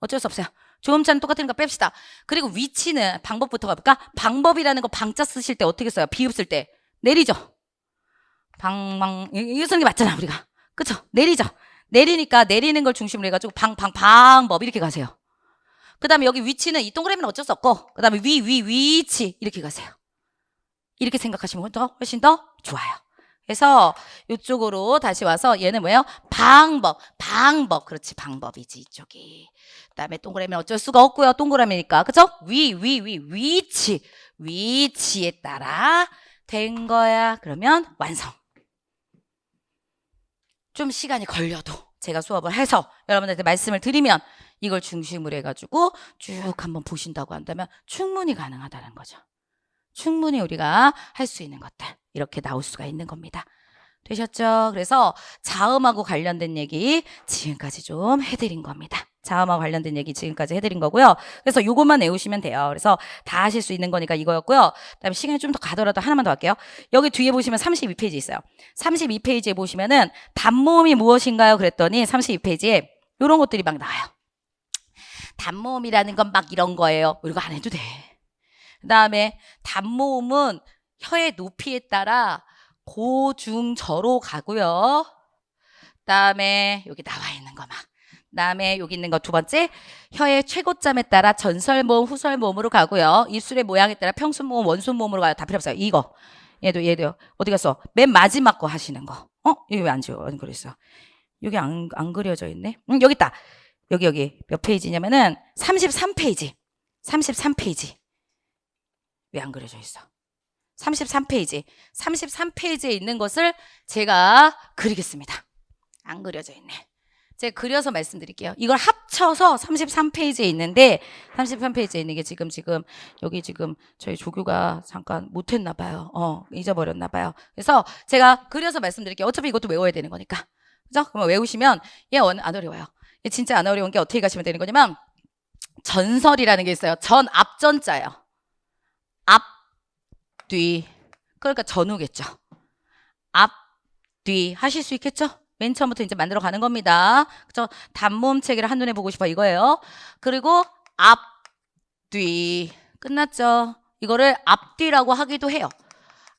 어쩔 수 없어요. 조음자는 똑같으니까 뺍시다. 그리고 위치는 방법부터 가볼까? 방법이라는 거 방자 쓰실 때 어떻게 써요? 비읍 쓸 때 내리죠. 이거 쓰는 게 맞잖아 우리가. 그쵸? 내리죠. 내리니까 내리는 걸 중심으로 해가지고 방법 이렇게 가세요. 그 다음에 여기 위치는 이 동그라미는 어쩔 수 없고 그 다음에 위치 이렇게 가세요. 이렇게 생각하시면 훨씬 더 좋아요. 그래서 이쪽으로 다시 와서 얘는 뭐예요? 방법 그렇지 방법이지 이쪽이. 그 다음에 동그라미는 어쩔 수가 없고요. 동그라미니까 그죠? 위치에 따라 된 거야. 그러면 완성. 좀 시간이 걸려도 제가 수업을 해서 여러분들한테 말씀을 드리면 이걸 중심으로 해가지고 쭉 한번 보신다고 한다면 충분히 가능하다는 거죠. 충분히 우리가 할 수 있는 것들 이렇게 나올 수가 있는 겁니다. 되셨죠? 그래서 자음하고 관련된 얘기 지금까지 좀 해드린 겁니다. 자음과 관련된 얘기 지금까지 해드린 거고요. 그래서 요것만 외우시면 돼요. 그래서 다 하실 수 있는 거니까 이거였고요. 그다음에 시간이 좀 더 가더라도 하나만 더 할게요. 여기 뒤에 보시면 32페이지 있어요. 32페이지에 보시면은 단모음이 무엇인가요? 그랬더니 32페이지에 요런 것들이 막 나와요. 단모음이라는 건 막 이런 거예요. 이거 안 해도 돼. 그다음에 단모음은 혀의 높이에 따라 고, 중, 저로 가고요. 그다음에 여기 나와 있는 거 막. 그다음에 여기 있는 거 두 번째 혀의 최고점에 따라 전설모음, 후설모음으로 가고요. 입술의 모양에 따라 평순모음, 원순모음으로 가요. 다 필요 없어요. 이거 얘도 어디 갔어? 맨 마지막 거 하시는 거. 이게 왜 안 그렸어? 여기 안 그려져 있네. 여기 있다. 여기 몇 페이지냐면은 33페이지. 33페이지. 왜 안 그려져 있어? 33페이지. 33페이지에 있는 것을 제가 그리겠습니다. 안 그려져 있네. 제가 그려서 말씀드릴게요. 이걸 합쳐서 33페이지에 있는데 33페이지에 있는 게 지금 여기 지금 저희 조교가 잠깐 못했나 봐요. 잊어버렸나 봐요. 그래서 제가 그려서 말씀드릴게요. 어차피 이것도 외워야 되는 거니까. 그죠? 그러면 외우시면 안 어려워요. 진짜 안 어려운 게 어떻게 가시면 되는 거냐면 전설이라는 게 있어요. 전 앞전자예요. 앞, 뒤. 그러니까 전후겠죠. 앞, 뒤 하실 수 있겠죠? 맨 처음부터 이제 만들어 가는 겁니다. 그죠? 단모음 체계를 한눈에 보고 싶어 이거예요. 그리고 앞, 뒤. 끝났죠? 이거를 앞뒤라고 하기도 해요.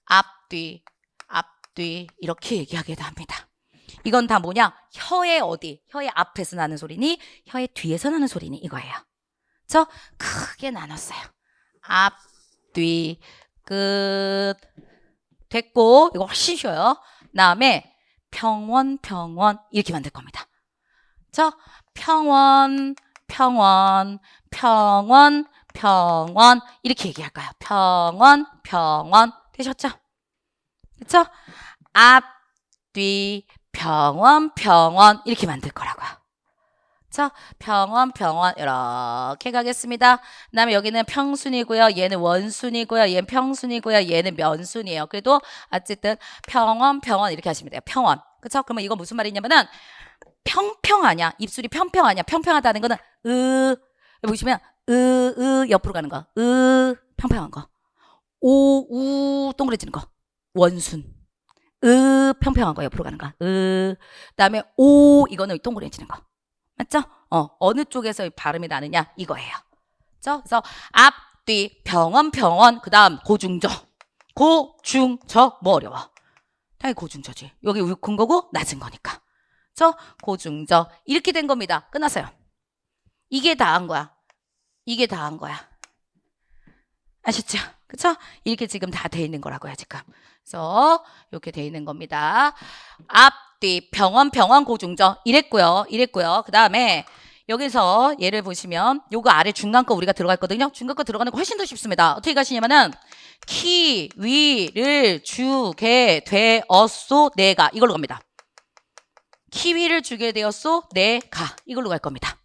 앞뒤, 앞뒤 이렇게 얘기하기도 합니다. 이건 다 뭐냐? 혀의 어디? 혀의 앞에서 나는 소리니? 혀의 뒤에서 나는 소리니? 이거예요. 그죠? 크게 나눴어요. 앞, 뒤, 끝. 됐고 이거 훨씬 쉬워요. 그다음에 평원 이렇게 만들 겁니다. 그죠? 평원 이렇게 얘기할까요? 평원 되셨죠? 그쵸? 앞, 뒤, 평원 이렇게 만들 거라고요. 그쵸? 평원 이렇게 가겠습니다. 그 다음에 여기는 평순이고요. 얘는 원순이고요. 얘는 평순이고요. 얘는 면순이에요. 그래도 어쨌든 평원 이렇게 하시면 돼요. 평원. 그쵸? 그러면 이건 무슨 말이냐면은 평평하냐? 입술이 평평하냐? 평평하다는 거는 보시면 옆으로 가는 거. 평평한 거. 동그래지는 거. 원순. 평평한 거 옆으로 가는 거. 그다음에 이거는 동그래지는 거. 맞죠? 어느 쪽에서 발음이 나느냐 이거예요. 그렇죠? 그래서 앞, 뒤, 평원, 그다음 고중저. 뭐 어려워? 당연히 고중저지. 여기 큰 거고 낮은 거니까. 그렇죠? 고중저. 이렇게 된 겁니다. 끝났어요. 이게 다 한 거야. 아셨죠? 그쵸? 이렇게 지금 다 돼 있는 거라고요, 지금. 그래서 이렇게 돼 있는 겁니다. 앞, 뒤, 평원, 고중저. 이랬고요. 그 다음에 여기서 얘를 보시면 요거 아래 중간 거 우리가 들어갔거든요. 중간 거 들어가는 거 훨씬 더 쉽습니다. 어떻게 가시냐면은 키위를 주게 되었소 내가 이걸로 갑니다. 키위를 주게 되었소 내가 이걸로 갈 겁니다.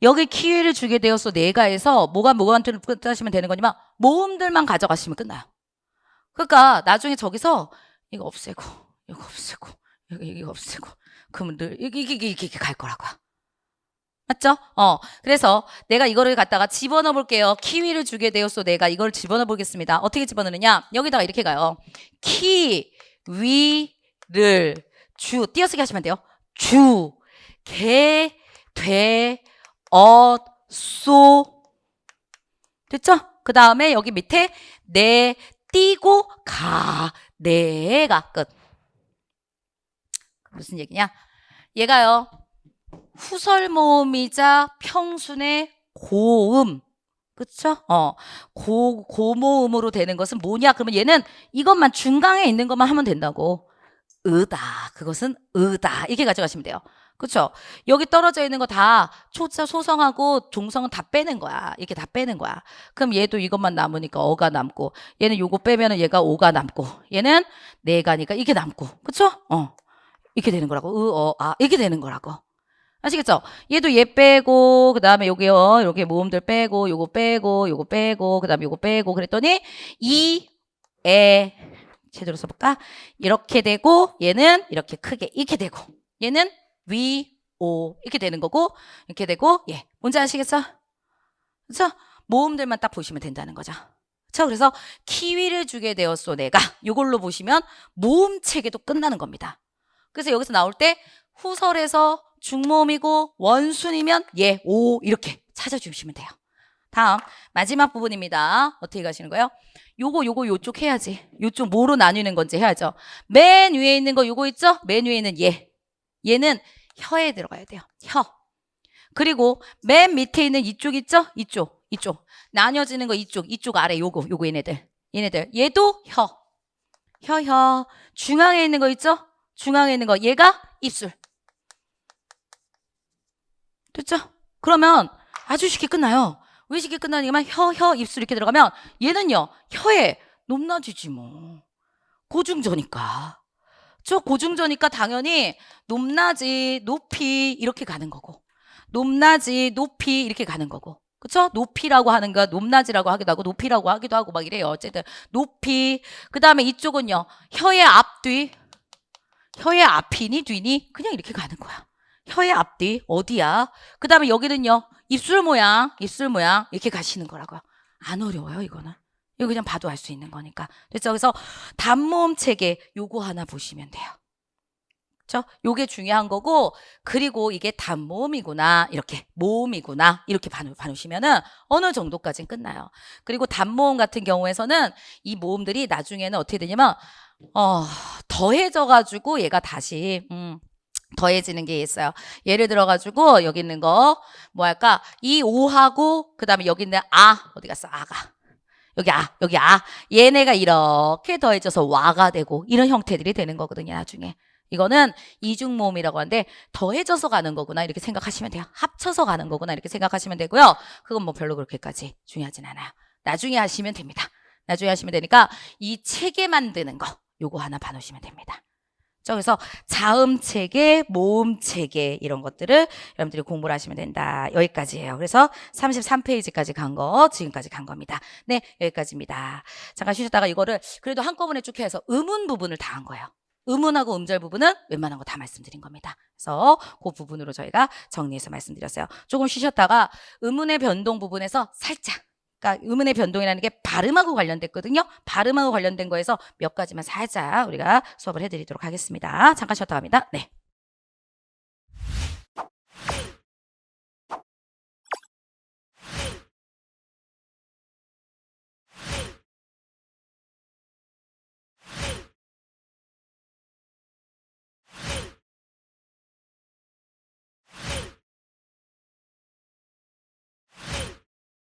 여기 키위를 주게 되었어 내가에서 뭐가 뜻하시면 되는 거지만 모음들만 가져가시면 끝나요. 그러니까 나중에 저기서 이거 없애고 이거 없애고 그러면 늘 이게 갈 거라고요. 맞죠? 그래서 내가 이거를 갖다가 집어넣어 볼게요. 키위를 주게 되었어 내가 이걸 집어넣어 보겠습니다. 어떻게 집어넣느냐? 여기다가 이렇게 가요. 키위를 띄어쓰기 하시면 돼요. 주게 되 됐죠? 그 다음에 여기 밑에 내 띄고 가 내가 끝. 무슨 얘기냐? 얘가요 후설모음이자 평순의 고음 그쵸? 고모음으로 되는 것은 뭐냐? 그러면 얘는 이것만 중간에 있는 것만 하면 된다고. 그것은 이렇게 가져가시면 돼요. 그쵸? 여기 떨어져 있는 거 다 초자 소성하고 종성은 다 빼는 거야. 이렇게 다 빼는 거야. 그럼 얘도 이것만 남으니까 어가 남고 얘는 요거 빼면은 얘가 오가 남고 얘는 내가니까 이게 남고 그쵸? 이렇게 되는 거라고. 이렇게 되는 거라고. 아시겠죠? 얘도 얘 빼고 그다음에 여기요. 이렇게 모음들 빼고 요거 빼고 그다음에 요거 빼고 그랬더니 제대로 써볼까? 이렇게 되고 얘는 이렇게 크게 이렇게 되고 얘는 오 이렇게 되는 거고 이렇게 되고 예 뭔지 아시겠어? 그렇죠? 모음들만 딱 보시면 된다는 거죠. 그렇죠? 그래서 키위를 주게 되었소 내가 이걸로 보시면 모음 체계도 끝나는 겁니다. 그래서 여기서 나올 때 후설에서 중모음이고 원순이면 예, 오 이렇게 찾아주시면 돼요. 다음 마지막 부분입니다. 어떻게 가시는 거예요? 요거 요쪽 해야지. 요쪽 뭐로 나뉘는 건지 해야죠. 맨 위에 있는 거 요거 있죠? 맨 위에 있는 얘. 얘는 혀에 들어가야 돼요. 혀. 그리고 맨 밑에 있는 이쪽 있죠? 이쪽. 나뉘어지는 거 이쪽 아래 요거 얘네들. 얘도 혀. 중앙에 있는 거 있죠? 중앙에 있는 거 얘가 입술. 됐죠? 그러면 아주 쉽게 끝나요. 왜 쉽게 끝나냐면 혀, 입술 이렇게 들어가면 얘는요. 혀에 높낮이지 뭐. 고중저니까. 고중저니까 당연히 높낮이, 높이 이렇게 가는 거고. 높낮이, 높이 이렇게 가는 거고. 그쵸? 높이라고 하는 거, 높낮이라고 하기도 하고, 높이라고 하기도 하고 막 이래요. 어쨌든 높이. 그 다음에 이쪽은요. 혀의 앞뒤. 혀의 앞이니 뒤니 그냥 이렇게 가는 거야. 혀의 앞뒤 어디야? 그 다음에 여기는요. 입술 모양 이렇게 가시는 거라고요. 안 어려워요 이거는. 이거 그냥 봐도 알 수 있는 거니까. 됐죠? 그래서 단모음 체계 요거 하나 보시면 돼요. 그렇죠? 요게 중요한 거고 그리고 이게 단모음이구나 이렇게 모음이구나 이렇게 봐놓으시면은 어느 정도까지는 끝나요. 그리고 단모음 같은 경우에서는 이 모음들이 나중에는 어떻게 되냐면 더해져가지고 얘가 다시 더해지는 게 있어요. 예를 들어가지고 여기 있는 거 뭐 할까? 이 오하고 그 다음에 여기 있는 어디 갔어? 아가. 여기 얘네가 이렇게 더해져서 와가 되고 이런 형태들이 되는 거거든요. 나중에. 이거는 이중모음이라고 하는데 더해져서 가는 거구나 이렇게 생각하시면 돼요. 합쳐서 가는 거구나 이렇게 생각하시면 되고요. 그건 뭐 별로 그렇게까지 중요하진 않아요. 나중에 하시면 됩니다. 나중에 하시면 되니까 이 체계 만드는 거 요거 하나 봐놓으시면 됩니다. 그래서 자음 체계, 모음 체계 이런 것들을 여러분들이 공부를 하시면 된다. 여기까지예요. 그래서 33페이지까지 간 거, 지금까지 간 겁니다. 네, 여기까지입니다. 잠깐 쉬셨다가 이거를 그래도 한꺼번에 쭉 해서 음운 부분을 다 한 거예요. 음운하고 음절 부분은 웬만한 거 다 말씀드린 겁니다. 그래서 그 부분으로 저희가 정리해서 말씀드렸어요. 조금 쉬셨다가 음운의 변동 부분에서 살짝 그러니까 음운의 변동이라는 게 발음하고 관련됐거든요. 발음하고 관련된 거에서 몇 가지만 살짝 우리가 수업을 해드리도록 하겠습니다. 잠깐 쉬었다 갑니다. 네.